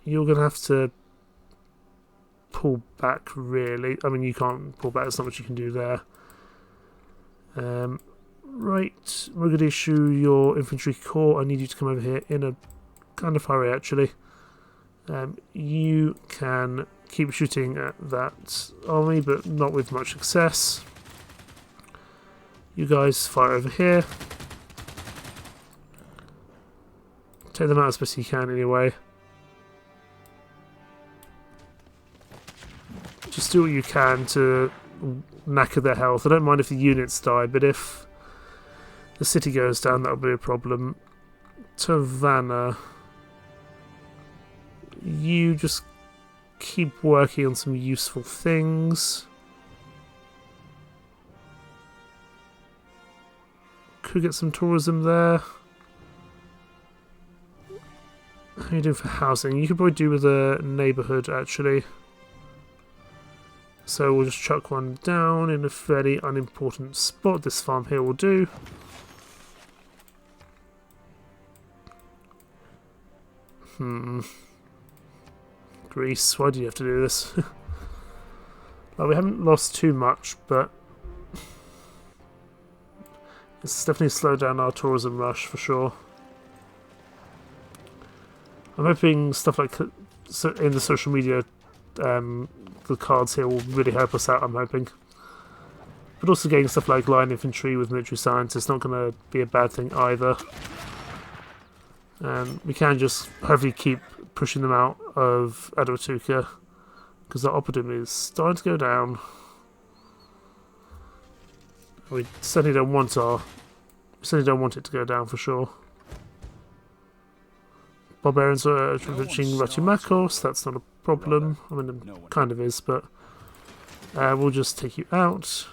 [SPEAKER 1] You're going to have to pull back, really. I mean, you can't pull back. There's not much you can do there. Right, Mogadishu, your infantry corps, I need you to come over here in a kind of hurry, actually. You can keep shooting at that army, but not with much success. You guys fire over here. Take them out as best you can, anyway. Just do what you can to knacker their health. I don't mind if the units die, but if the city goes down, that'll be a problem. Tavanna, you just keep working on some useful things. Could get some tourism there. How are you doing for housing? You could probably do with a neighbourhood, actually. So we'll just chuck one down in a fairly unimportant spot. This farm here will do. Greece, why do you have to do this? Well, we haven't lost too much, but it's definitely slowed down our tourism rush for sure. I'm hoping stuff like in the social media, the cards here will really help us out, I'm hoping. But also getting stuff like line infantry with military science is not going to be a bad thing either. We can just hopefully keep pushing them out of Adawatuka, because our oppidum is starting to go down. We certainly don't want it to go down for sure. Barbarians are reaching Ratumakos, that's not a problem. I mean, it kind of is, but we'll just take you out.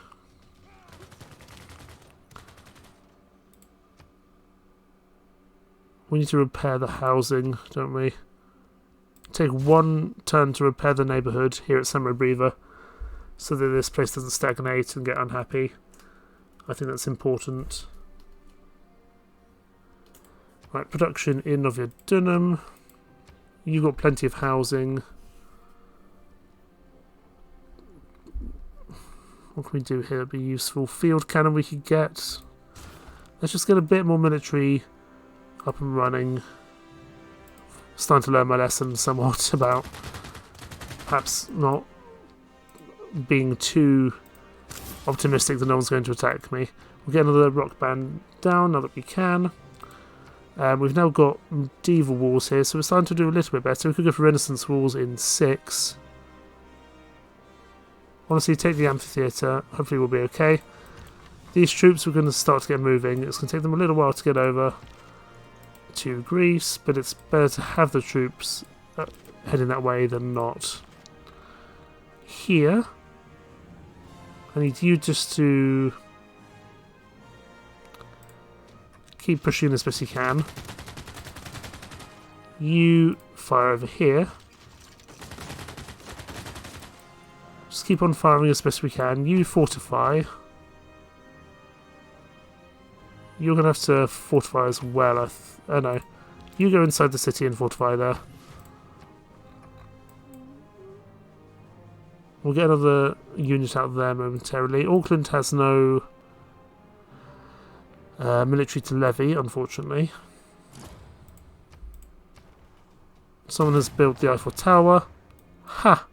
[SPEAKER 1] We need to repair the housing, don't we? Take one turn to repair the neighbourhood here at Samrobriva, so that this place doesn't stagnate and get unhappy. I think that's important. Right, production in Novia Dunham. You've got plenty of housing. What can we do here that'd be useful? Field cannon we could get. Let's just get a bit more military up and running. Starting to learn my lesson somewhat about perhaps not being too optimistic that no one's going to attack me. We'll get another rock band down now that we can. We've now got medieval walls here, so we're starting to do a little bit better. We could go for Renaissance walls in 6. Honestly, take the amphitheatre. Hopefully we'll be okay. These troops, we're going to start to get moving. It's going to take them a little while to get over to Greece, but it's better to have the troops heading that way than not. Here, I need you just to keep pushing as best you can. You fire over here. Just keep on firing as best we can. You fortify. You're going to have to fortify as well. Oh no. You go inside the city and fortify there. We'll get another unit out there momentarily. Auckland has no military to levy, unfortunately. Someone has built the Eiffel Tower. Ha!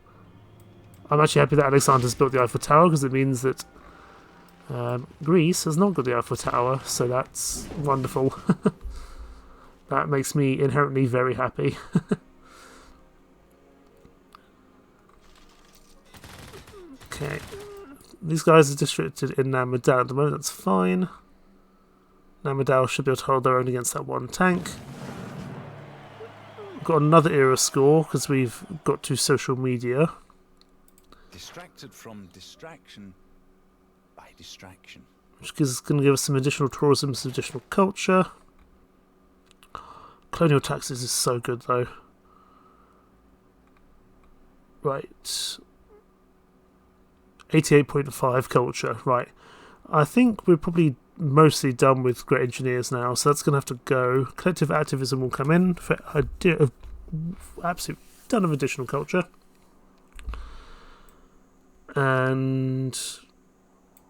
[SPEAKER 1] I'm actually happy that Alexander's built the Eiffel Tower, because it means that Greece has not got the Eiffel Tower, so that's wonderful. That makes me inherently very happy. Okay. These guys are districted in Namadal at the moment, that's fine. Namadal should be able to hold their own against that one tank. We've got another era score because we've got to social media.
[SPEAKER 2] Distracted from distraction by distraction.
[SPEAKER 1] Which is going to give us some additional tourism, some additional culture. Colonial taxes is so good though. Right. 88.5 culture, right. I think we're probably mostly done with great engineers now, so that's going to have to go. Collective activism will come in for a absolute ton of additional culture. And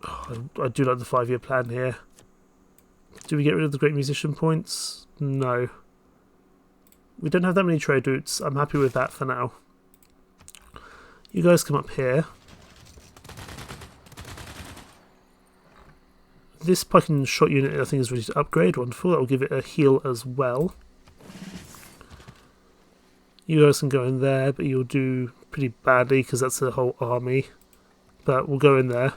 [SPEAKER 1] I do like the 5-year plan here. Do we get rid of the great musician points? No. We don't have that many trade routes. I'm happy with that for now. You guys come up here. This pike and shot unit I think is ready to upgrade. Wonderful. That will give it a heal as well. You guys can go in there, but you'll do pretty badly because that's a whole army. But we'll go in there.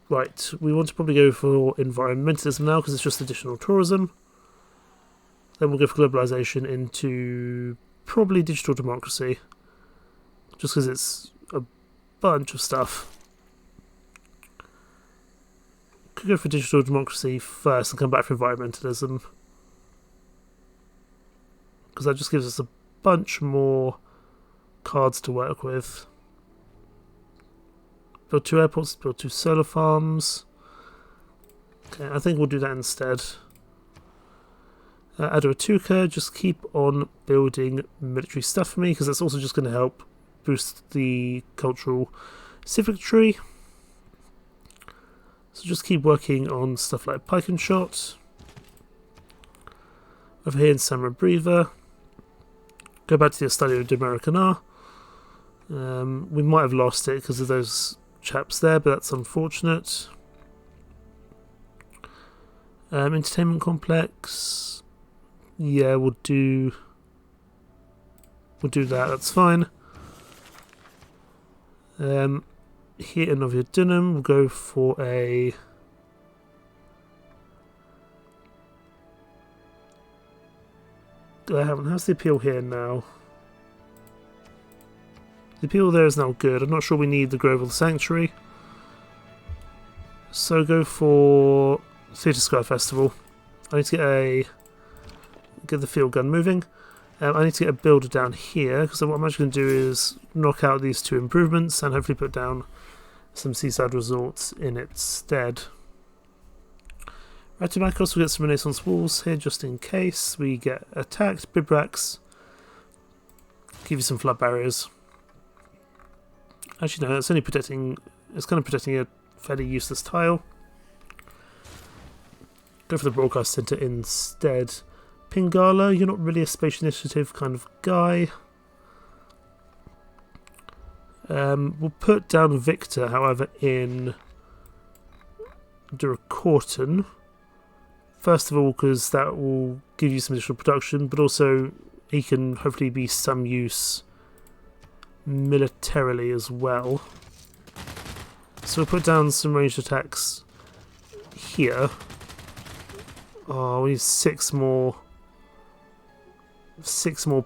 [SPEAKER 1] Right, we want to probably go for environmentalism now because it's just additional tourism. Then we'll go for globalization into probably digital democracy. Just because it's a bunch of stuff. Could go for digital democracy first and come back for environmentalism. Because that just gives us a bunch more cards to work with. Build 2 airports, build 2 solar farms. Okay, I think we'll do that instead. Aduatuca, just keep on building military stuff for me, because that's also just going to help boost the cultural civic tree. So just keep working on stuff like pike and shot. Over here in Samurai Breather. Go back to the Estadio de Maracana. We might have lost it because of those chaps there, but that's unfortunate. Entertainment complex. Yeah, we'll do that, that's fine. Here in Novia Dunham, we'll go for a how's the appeal here now? The appeal there is now good. I'm not sure we need the Grove or the Sanctuary. So go for Theatre Sky Festival. I need to get the field gun moving. I need to get a builder down here, because what I'm actually going to do is knock out these 2 improvements and hopefully put down some seaside resorts in its stead. Right, to back us, we'll get some Renaissance walls here just in case we get attacked. Bibracks. Give you some flood barriers. Actually no, it's only protecting, it's kind of protecting a fairly useless tile. Go for the broadcast centre instead. Pingala, you're not really a space initiative kind of guy. We'll put down Victor, however, in Duracorton. First of all, because that will give you some additional production, but also he can hopefully be some use militarily as well. So we'll put down some ranged attacks here. Oh, we need 6 more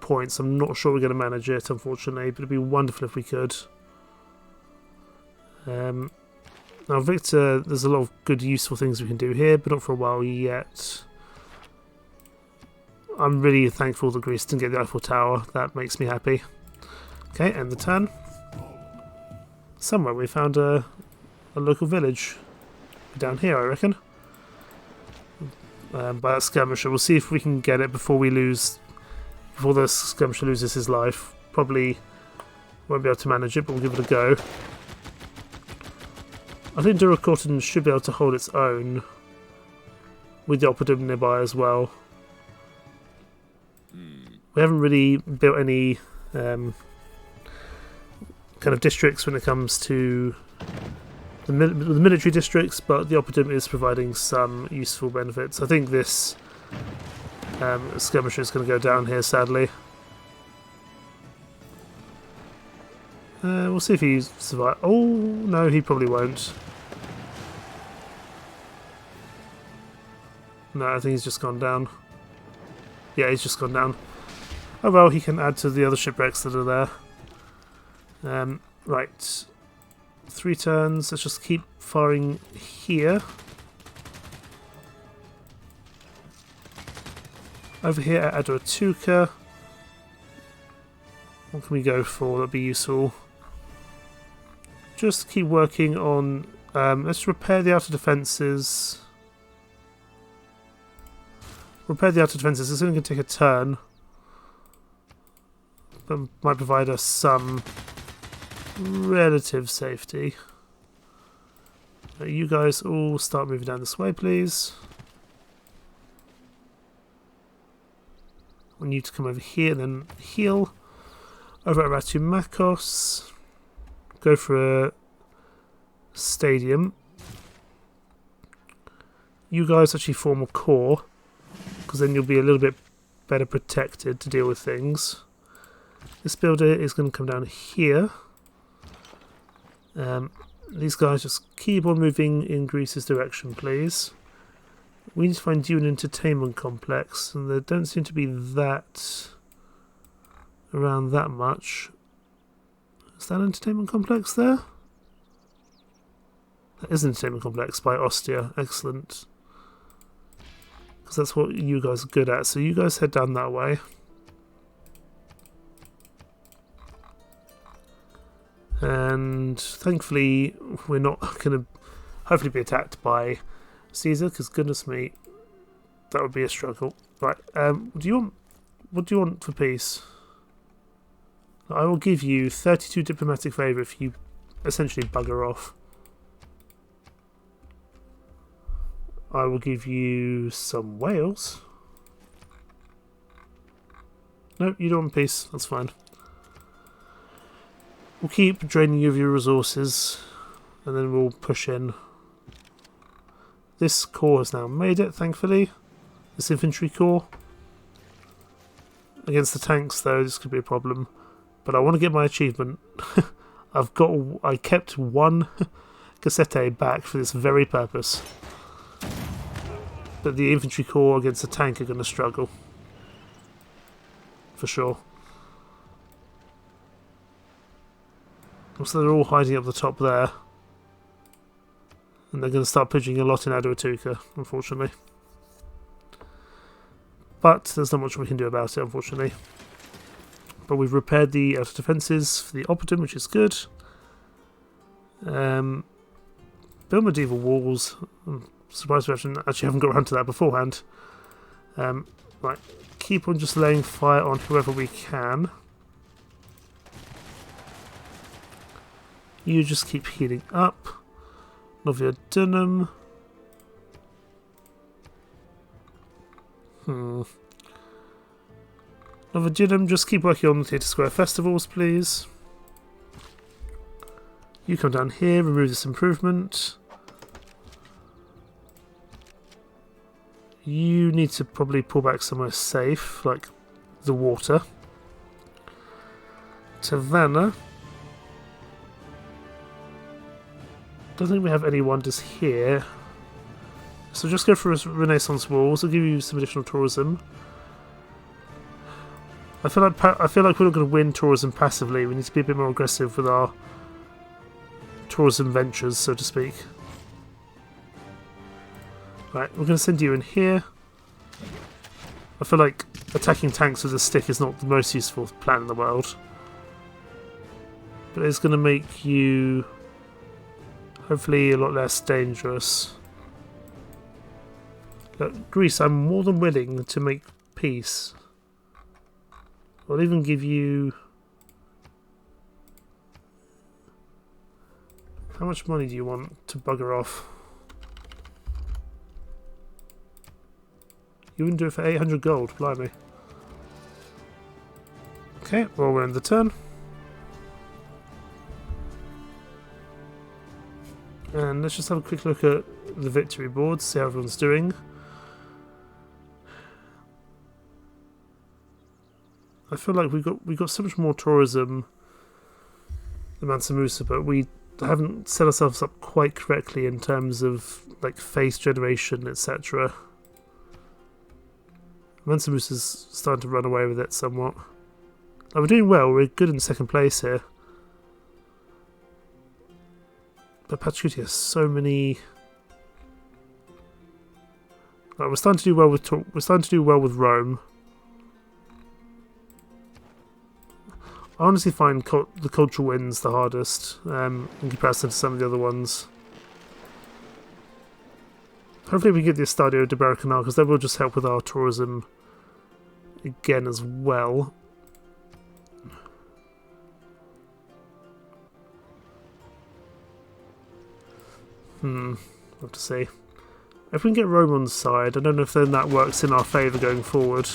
[SPEAKER 1] points. I'm not sure we're going to manage it, unfortunately, but it'd be wonderful if we could. Now Victor, there's a lot of good useful things we can do here, but not for a while yet. I'm really thankful that Greece didn't get the Eiffel Tower. That makes me happy. Okay, end the turn. Somewhere we found a local village. Down here, I reckon. By that skirmisher. We'll see if we can get it before we lose. Before the skirmisher loses his life. Probably won't be able to manage it, but we'll give it a go. I think Duracorton should be able to hold its own with the Oppidum nearby as well. We haven't really built any kind of districts when it comes to the military districts, but the Optimum is providing some useful benefits. I think this skirmisher is going to go down here, sadly. We'll see if he survives. Oh, no, he probably won't. No, I think he's just gone down. Yeah, he's just gone down. Oh well, he can add to the other shipwrecks that are there. Right. 3 turns. Let's just keep firing here. Over here at Aduatuca. What can we go for? That'd be useful. Just keep working on... let's repair the outer defences. Repair the outer defences. It's only going to take a turn. But might provide us some relative safety. You guys all start moving down this way, please. I want you to come over here and then heal. Over at Ratumakos. Go for a stadium. You guys actually form a core, because then you'll be a little bit better protected to deal with things. This builder is going to come down here. These guys just keep on moving in Greece's direction, please. We need to find you an entertainment complex, and there don't seem to be that around that much. Is that an entertainment complex there? That is an entertainment complex by Ostia. Excellent. Because that's what you guys are good at. So you guys head down that way. And thankfully we're not going to hopefully be attacked by Caesar, because goodness me, that would be a struggle. Right, what do you want for peace? I will give you 32 diplomatic favour if you essentially bugger off. I will give you some whales. No, you don't want peace. That's fine. We'll keep draining you of your resources, and then we'll push in. This corps has now made it, thankfully. This infantry corps. Against the tanks, though, this could be a problem. But I want to get my achievement. I kept one cassette back for this very purpose. But the infantry corps against the tank are going to struggle. For sure. So they're all hiding up the top there. And they're going to start pushing a lot in Aduatuca, unfortunately. But there's not much we can do about it, unfortunately. But we've repaired the outer defences for the Optimum, which is good. Build medieval walls. I'm surprised we actually haven't got around to that beforehand. Right, keep on just laying fire on whoever we can. You just keep healing up. Novia Dunham. Novia Dunham, just keep working on the Theatre Square festivals, please. You come down here, remove this improvement. You need to probably pull back somewhere safe, like the water. Tavanna. Don't think we have any wonders here. So just go for Renaissance walls. I'll give you some additional tourism. I feel like we're not going to win tourism passively. We need to be a bit more aggressive with our tourism ventures, so to speak. Right, we're going to send you in here. I feel like attacking tanks with a stick is not the most useful plan in the world. But it's going to make you hopefully a lot less dangerous. Look, Greece, I'm more than willing to make peace. I'll even give you... How much money do you want to bugger off? You wouldn't do it for 800 gold, blimey. Okay, well, we're in the turn. let's just have a quick look at the victory board, see how everyone's doing. I feel like we got so much more tourism than Mansa Musa, but we haven't set ourselves up quite correctly in terms of like face generation, etc. Mansa Musa's starting to run away with it somewhat. Like, we're doing well, we're good in second place here. But Pachacuti has so many. Like, we're starting to do well with Rome. I honestly find the cultural wins the hardest in comparison to some of the other ones. Hopefully we get the Estadio de Barracanal, because that will just help with our tourism again as well. We'll have to see. If we can get Rome on the side, I don't know if then that works in our favour going forward.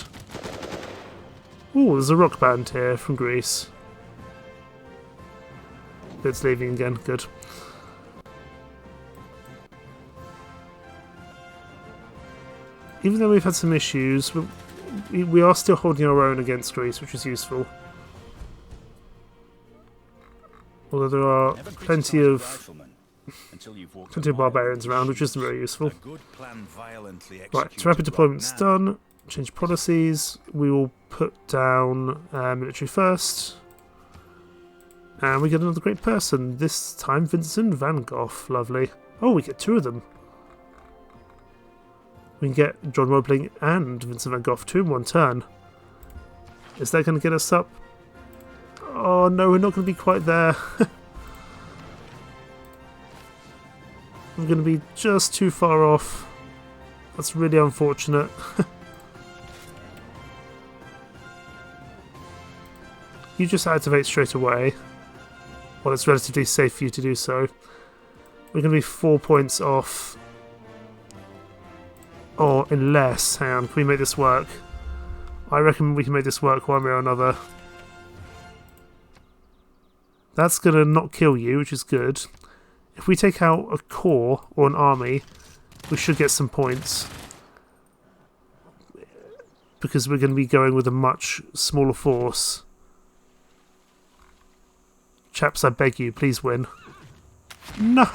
[SPEAKER 1] Ooh, there's a rock band here from Greece. It's leaving again, good. Even though we've had some issues, we are still holding our own against Greece, which is useful. Although there are plenty of barbarians around, which isn't very useful. Right, so rapid deployment's done. Change policies. We will put down military first. And we get another great person. This time Vincent van Gogh. Lovely. Oh, we get two of them. We can get John Roebling and Vincent van Gogh, two in one turn. Is that going to get us up? Oh no, we're not going to be quite there. We're going to be just too far off. That's really unfortunate. You just activate straight away. Well, it's relatively safe for you to do so. We're going to be 4 points off. Or unless, hang on, can we make this work? I reckon we can make this work one way or another. That's going to not kill you, which is good. If we take out a corps or an army, we should get some points. Because we're going to be going with a much smaller force. Chaps, I beg you, please win. No!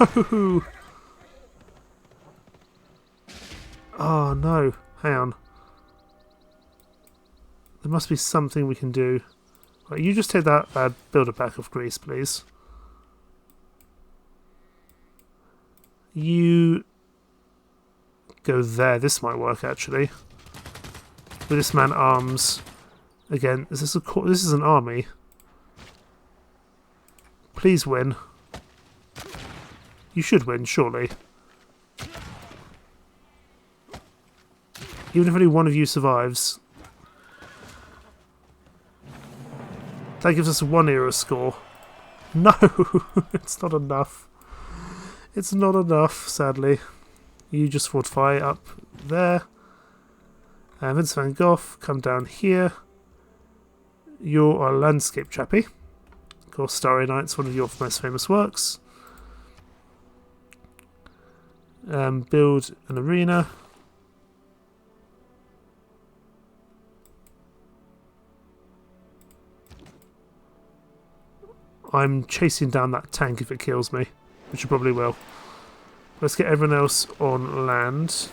[SPEAKER 1] Oh no, hang on. There must be something we can do. Right, you just take that builder back of Greece, please. You go there. This might work actually. With this man arms. Again, is this this is an army. Please win. You should win, surely. Even if only one of you survives. That gives us a 1 era score. No! It's not enough. It's not enough, sadly. You just fortify up there. And Vince van Gogh, come down here. You're a landscape chappie. Of course, Starry Night's one of your most famous works. Build an arena. I'm chasing down that tank if it kills me, which it probably will. Let's get everyone else on land.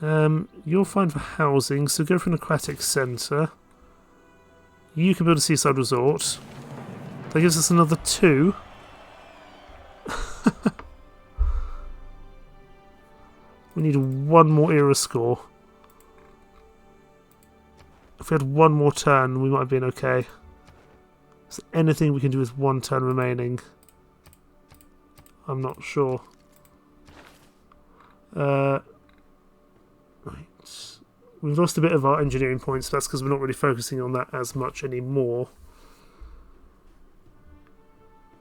[SPEAKER 1] You're fine for housing, so go for an aquatic centre. You can build a seaside resort. That gives us another 2. We need 1 more era score. If we had 1 more turn, we might have been okay. Is there anything we can do with 1 turn remaining? I'm not sure. Right. We've lost a bit of our engineering points, but that's because we're not really focusing on that as much anymore.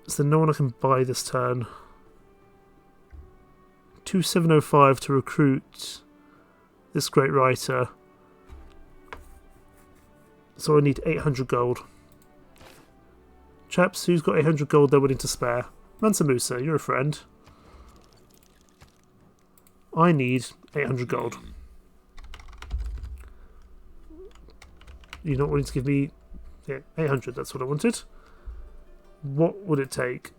[SPEAKER 1] Is there no one I can buy this turn? 2705 to recruit this great writer. So I need 800 gold. Chaps, who's got 800 gold they're willing to spare? Mansa Musa, you're a friend. I need 800 gold. You're not willing to give me... Yeah, 800, that's what I wanted. What would it take?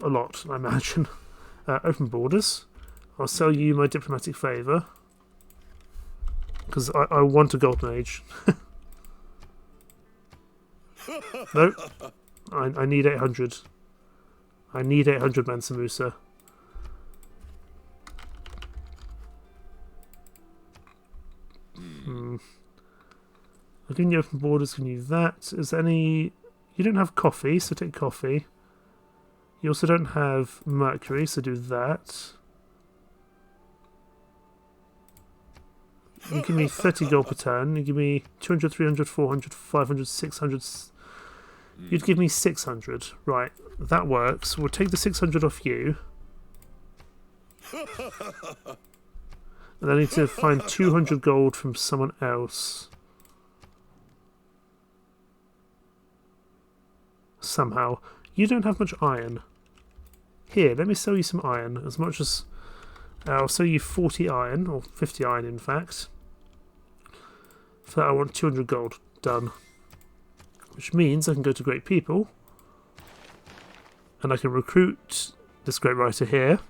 [SPEAKER 1] A lot, I imagine. Open borders. I'll sell you my diplomatic favour. Because I want a golden age. No. I need 800. I need 800 Mansa Musa. I'll give you open borders, can you that? Is there any... You don't have coffee, so take coffee. You also don't have mercury, so do that. You give me 30 gold per turn. You give me 200, 300, 400, 500, 600... You'd give me 600. Right, that works. We'll take the 600 off you. And I need to find 200 gold from someone else. Somehow. You don't have much iron. Here, let me sell you some iron. As much as... I'll sell you 40 iron, or 50 iron in fact. For that I want 200 gold. Done. Which means I can go to great people. And I can recruit this great writer here.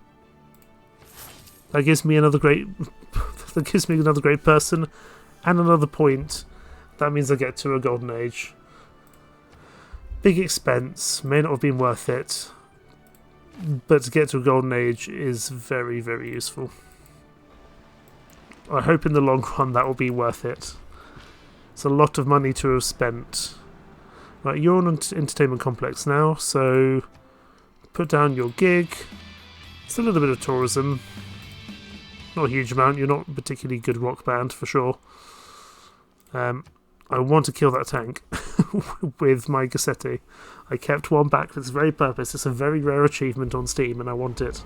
[SPEAKER 1] That gives me another great... that gives me another great person. And another point. That means I get to a golden age. Big expense. May not have been worth it. But to get to a golden age is very, very useful. I hope in the long run that will be worth it. It's a lot of money to have spent. Right, you're on an entertainment complex now, so put down your gig. It's a little bit of tourism. Not a huge amount. You're not a particularly good rock band, for sure. I want to kill that tank with my Gassetti. I kept one back for this very purpose. It's a very rare achievement on Steam, and I want it.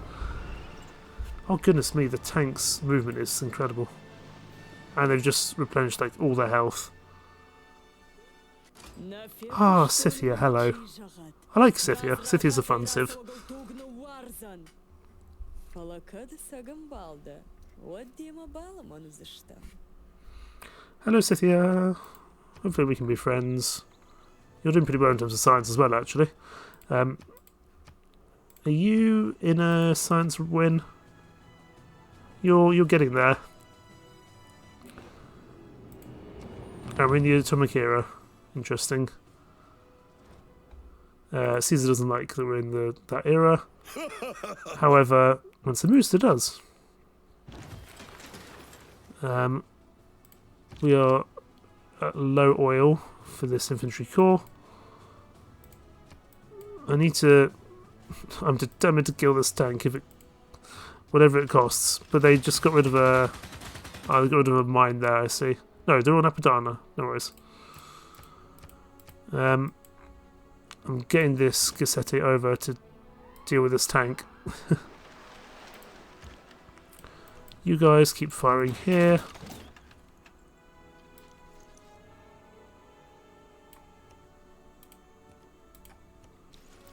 [SPEAKER 1] Oh, goodness me, the tank's movement is incredible. And they've just replenished, like, all their health. Ah, Scythia, hello. I like Scythia. Scythia's a fun civ. Hello, Scythia. Hopefully we can be friends. You're doing pretty well in terms of science as well, actually. Are you in a science win? You're getting there. And we're in the atomic era. Interesting. Caesar doesn't like that we're in that era. However, Mansa Musa does. We are at low oil for this infantry corps. I need to... I'm determined to kill this tank if it... whatever it costs. But they just got rid of a... Oh, they got rid of a mine there, I see. No, they're on Apadana. No worries. I'm getting this Gassetti over to deal with this tank. You guys keep firing here.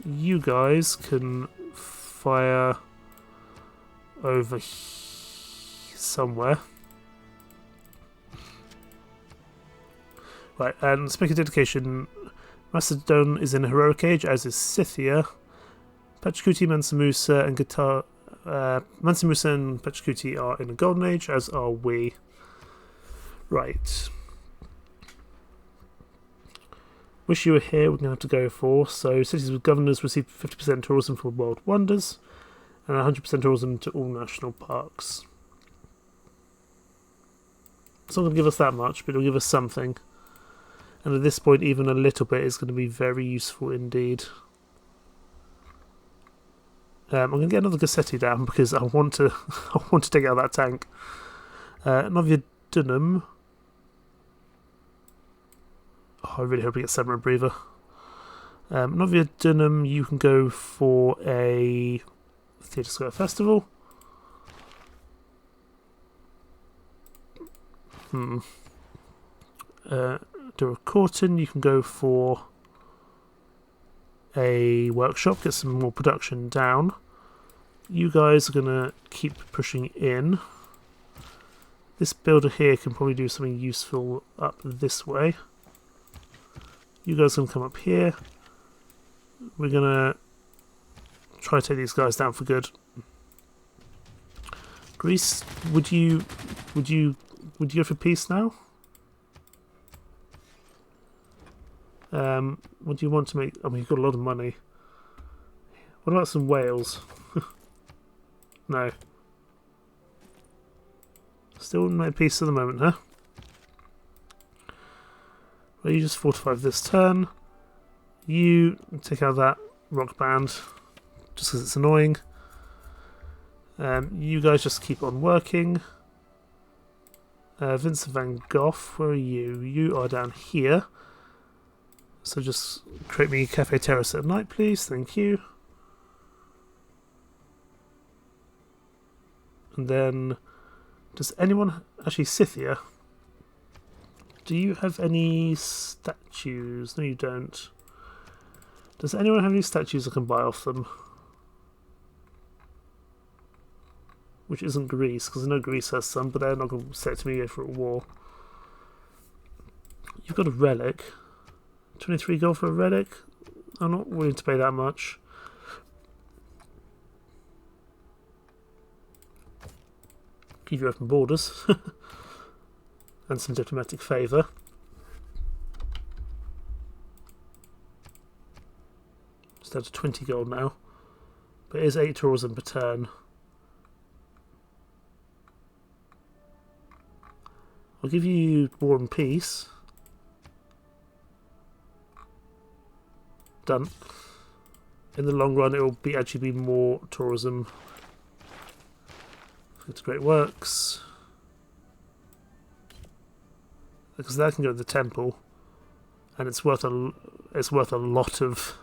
[SPEAKER 1] You guys can fire over somewhere. Right, and speaking of dedication, Macedon is in a heroic age, as is Scythia. Pachacuti, Mansa Musa, and Mansa Musa and Pachacuti are in a golden age, as are we. Right. Wish you were here, we're going to have to go for. So, cities with governors receive 50% tourism for world wonders, and 100% tourism to all national parks. It's not going to give us that much, but it'll give us something. And at this point, even a little bit is going to be very useful indeed. I'm going to get another Gassetti down because I want to take out that tank. Novia Dunham. Oh, I really hope we get Samurai Breather. Novia Dunham, you can go for a Theatre Square Festival. Dora Corton, you can go for a workshop, get some more production down. You guys are going to keep pushing in. This builder here can probably do something useful up this way. You guys can come up here. We're going to try to take these guys down for good. Greece, would you go for peace now? What do you want to make? I mean, you've got a lot of money. What about some whales? No. Still wouldn't make peace at the moment, huh? Well, you just fortify this turn. You take out that rock band, just because it's annoying. You guys just keep on working. Vincent van Gogh, where are you? You are down here. So just create me Cafe Terrace at night, please. Thank you. And then, does anyone... Actually, Scythia. Do you have any statues? No, you don't. Does anyone have any statues I can buy off them? Which isn't Greece, because I know Greece has some, but they're not going to set to me for a war. You've got a relic. 23 gold for a relic? I'm not willing to pay that much. Give you open borders. And some diplomatic favour. It's down to 20 gold now. But it is 8 tourism per turn. I'll give you War and Peace. Done. In the long run, it will actually be more tourism. It's great works. Because that can go to the temple, and it's worth a lot of.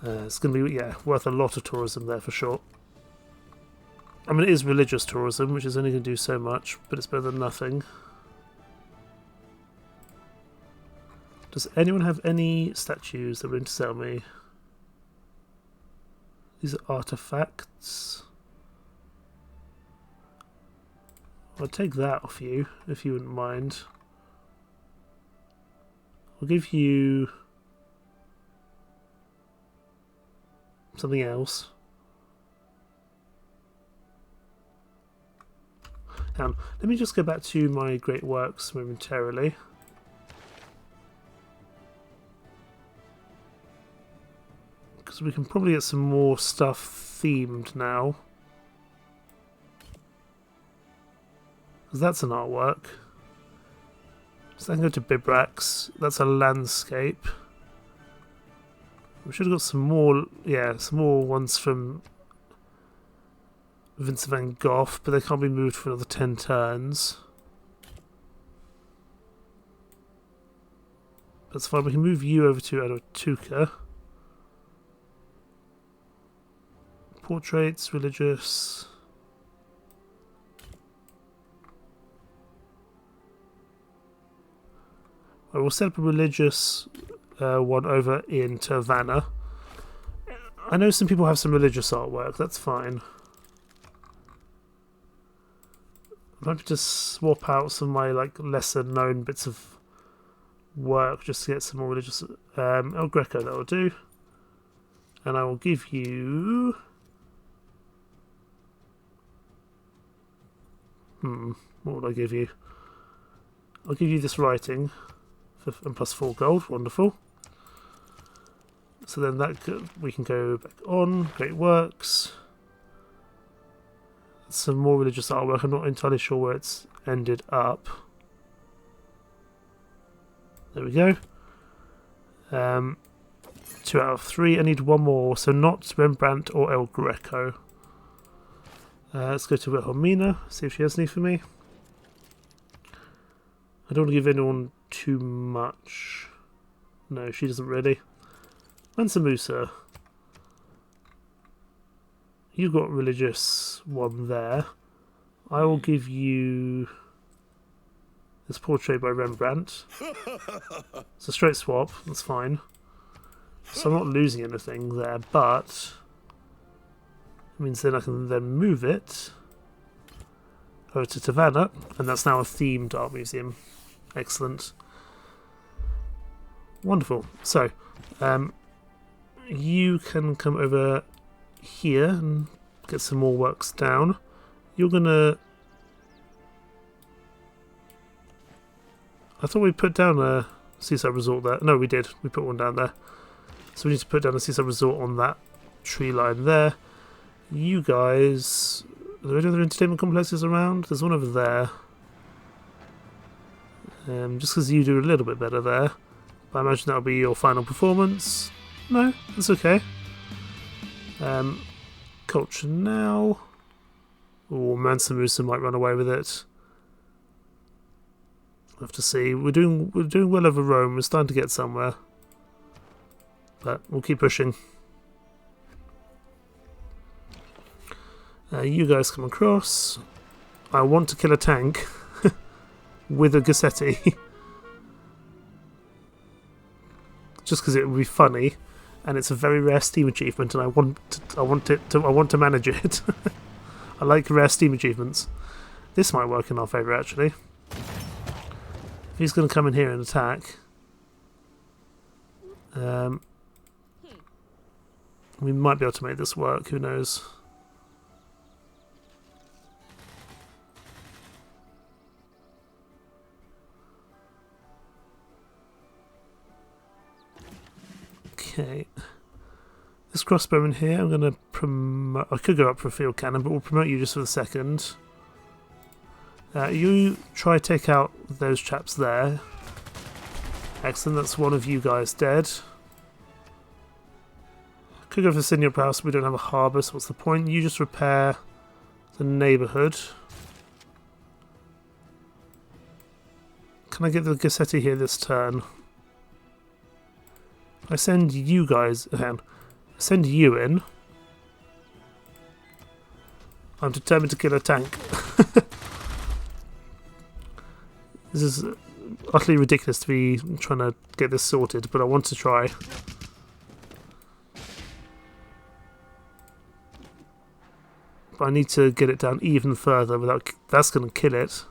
[SPEAKER 1] It's going to be worth a lot of tourism there for sure. I mean, it is religious tourism, which is only going to do so much, but it's better than nothing. Does anyone have any statues they're willing to sell me? These are artifacts. I'll take that off you, if you wouldn't mind. I'll give you something else. Let me just go back to my great works momentarily. Because we can probably get some more stuff themed now. Because that's an artwork. So I can go to Bibrax. That's a landscape. We should have got some more, some more ones from Vincent van Gogh, but they can't be moved for another 10 turns. That's fine, we can move you over to Adotuka. Portraits, religious. I will set up a religious one over in Tervana. I know some people have some religious artwork, that's fine. I'm happy to swap out some of my lesser known bits of work just to get some more religious. El Greco, that will do. And I will give you. What would I give you? I'll give you this writing and plus 4 gold. Wonderful. So then we can go back on. Great works. Some more religious artwork. I'm not entirely sure where it's ended up. There we go. 2 out of 3. I need one more. So not Rembrandt or El Greco. Let's go to Wilhelmina. See if she has any for me. I don't want to give anyone too much. No, she doesn't really. Mansa Musa. You've got religious one there. I will give you this portrait by Rembrandt. It's a straight swap, that's fine. So I'm not losing anything there, but it means then I can then move it over to Tavanna, and that's now a themed art museum. Excellent. Wonderful. So, you can come over here and get some more works down. You're gonna... I thought we put down a seaside resort there. No, we did. We put one down there. So we need to put down a seaside resort on that tree line there. You guys... Are there any other entertainment complexes around? There's one over there. Just because you do a little bit better there. But I imagine that'll be your final performance. No, that's okay. Culture now. Or Mansa Musa might run away with it. We'll have to see. We're doing well over Rome. We're starting to get somewhere. But we'll keep pushing. You guys come across. I want to kill a tank with a Gassetti. Just because it would be funny, and it's a very rare Steam achievement, and I want to manage it. I like rare Steam achievements. This might work in our favour actually. If he's going to come in here and attack, we might be able to make this work. Who knows? Okay, this crossbowman here, I'm going to promote... I could go up for a field cannon, but we'll promote you just for the second. You try to take out those chaps there. Excellent, that's one of you guys dead. Could go for senior house, we don't have a harbour, so what's the point? You just repair the neighbourhood. Can I get the Gassetti here this turn? I send you guys... I send you in. I'm determined to kill a tank. This is utterly ridiculous to be trying to get this sorted, but I want to try. But I need to get it down even further without... That's going to kill it.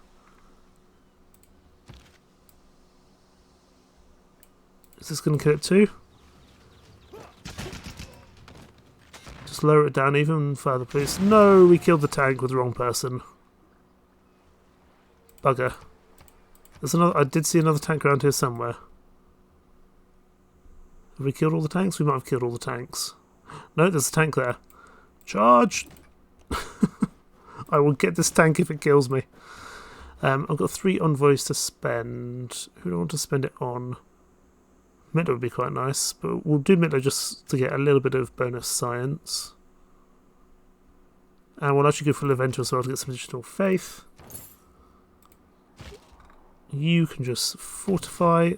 [SPEAKER 1] Is this going to kill it too? Just lower it down even further, please. No, we killed the tank with the wrong person. Bugger. There's another. I did see another tank around here somewhere. Have we killed all the tanks? We might have killed all the tanks. No, there's a tank there. Charge! I will get this tank if it kills me. I've got 3 envoys to spend. Who do I want to spend it on? Midler would be quite nice, but we'll do Midler just to get a little bit of bonus science. And we'll actually go for Levento as well to get some additional faith. You can just fortify.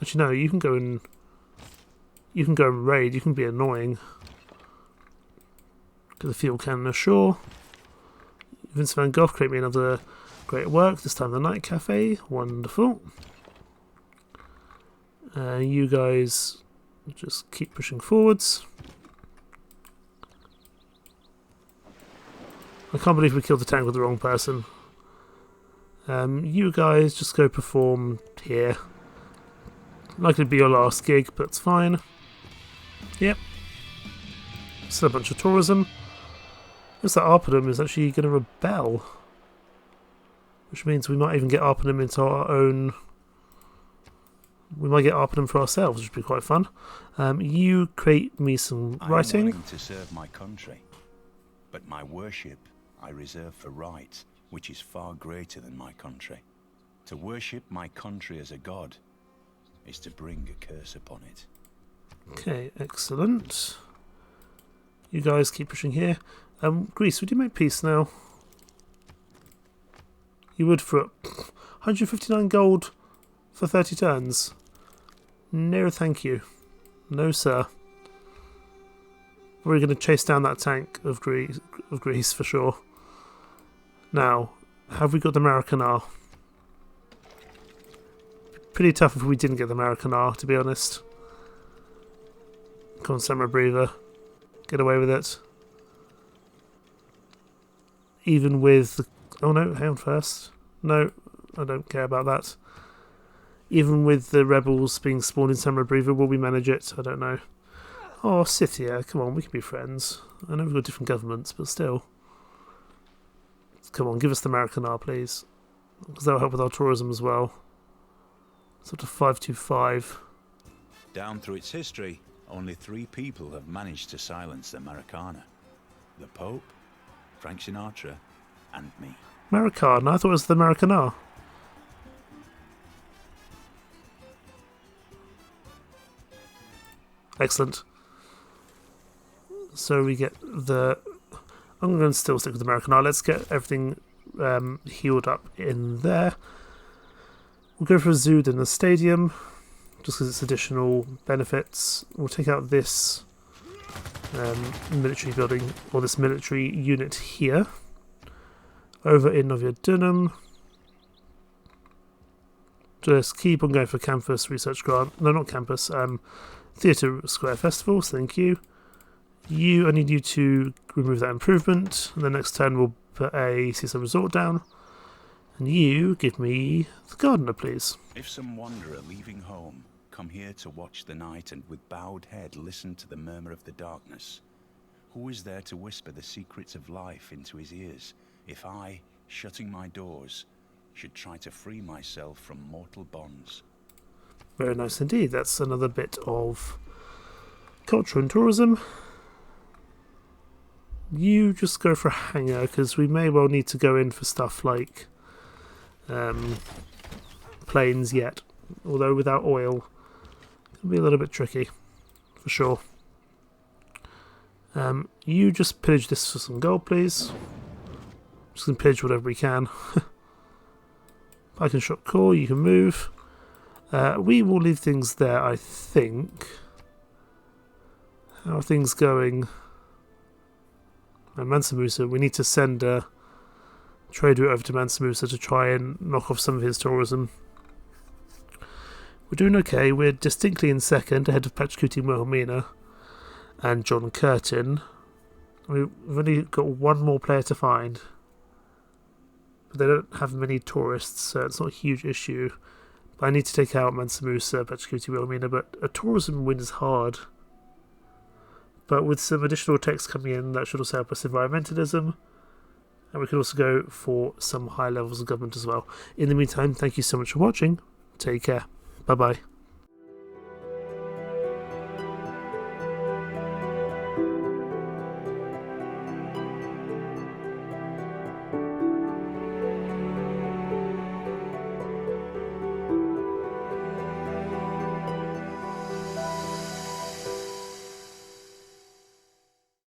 [SPEAKER 1] Actually, no, you can go and raid. You can be annoying. Get the field cannon ashore. Vince Van Gogh, create me another great work. This time the Night Cafe. Wonderful. You guys just keep pushing forwards. I can't believe we killed the tank with the wrong person. You guys just go perform here. Likely to be your last gig, but it's fine. Yep. Still a bunch of tourism. Looks like Arpinum is actually going to rebel. Which means we might even get Arpinum into our own... We might get Arpinum for ourselves, which would be quite fun. You create me some writing.
[SPEAKER 2] I am willing to serve my country, but my worship I reserve for right, which is far greater than my country. To worship my country as a god is to bring a curse upon it.
[SPEAKER 1] Okay, excellent. You guys keep pushing here. Greece, would you make peace now? You would for 159 gold for 30 turns. No, thank you. No, sir. We're going to chase down that tank of Greece for sure. Now, have we got the Maracana? Pretty tough if we didn't get the Maracana, to be honest. Come on, Samurai Breather. Get away with it. Even with... Oh no, hang on first. No, I don't care about that. Even with the rebels being spawned in Samurai Breather, will we manage it? I don't know. Oh, Scythia, come on, we can be friends. I know we've got different governments, but still. Come on, give us the Marikanar, please. Because that'll help with our tourism as well. Sort of 525.
[SPEAKER 2] Down through its history, only 3 people have managed to silence the Marikana. The Pope, Frank Sinatra, and me.
[SPEAKER 1] Marikana? I thought it was the Marikanar. Excellent. So we get the... I'm going to still stick with the Marikanar. Let's get everything healed up in there. We'll go for a zoo in the stadium, just because it's additional benefits. We'll take out this military building, or this military unit here. Over in Noviodunum. Just keep on going for campus research grant. No, not campus. Theatre Square Festivals, thank you. I need you to remove that improvement. And the next turn we'll put a seaside resort down. And you give me the gardener, please.
[SPEAKER 2] If some wanderer leaving home come here to watch the night and with bowed head listen to the murmur of the darkness, who is there to whisper the secrets of life into his ears if I, shutting my doors, should try to free myself from mortal bonds?
[SPEAKER 1] Very nice indeed. That's another bit of culture and tourism. You just go for a hangar, because we may well need to go in for stuff like planes yet. Although without oil, it'll be a little bit tricky, for sure. You just pillage this for some gold, please. Just going to pillage whatever we can. I can shop core, you can move. We will leave things there, I think. How are things going? And Mansa Musa, we need to send a trade route over to Mansa Musa to try and knock off some of his tourism. We're doing okay. We're distinctly in second, ahead of Pachacuti Wilhelmina and John Curtin. We've only got one more player to find. But they don't have many tourists, so it's not a huge issue. But I need to take out Mansa Musa, Pachacuti Wilhelmina, but a tourism win is hard. But with some additional text coming in, that should also help us environmentalism. And we can also go for some high levels of government as well. In the meantime, thank you so much for watching. Take care. Bye-bye.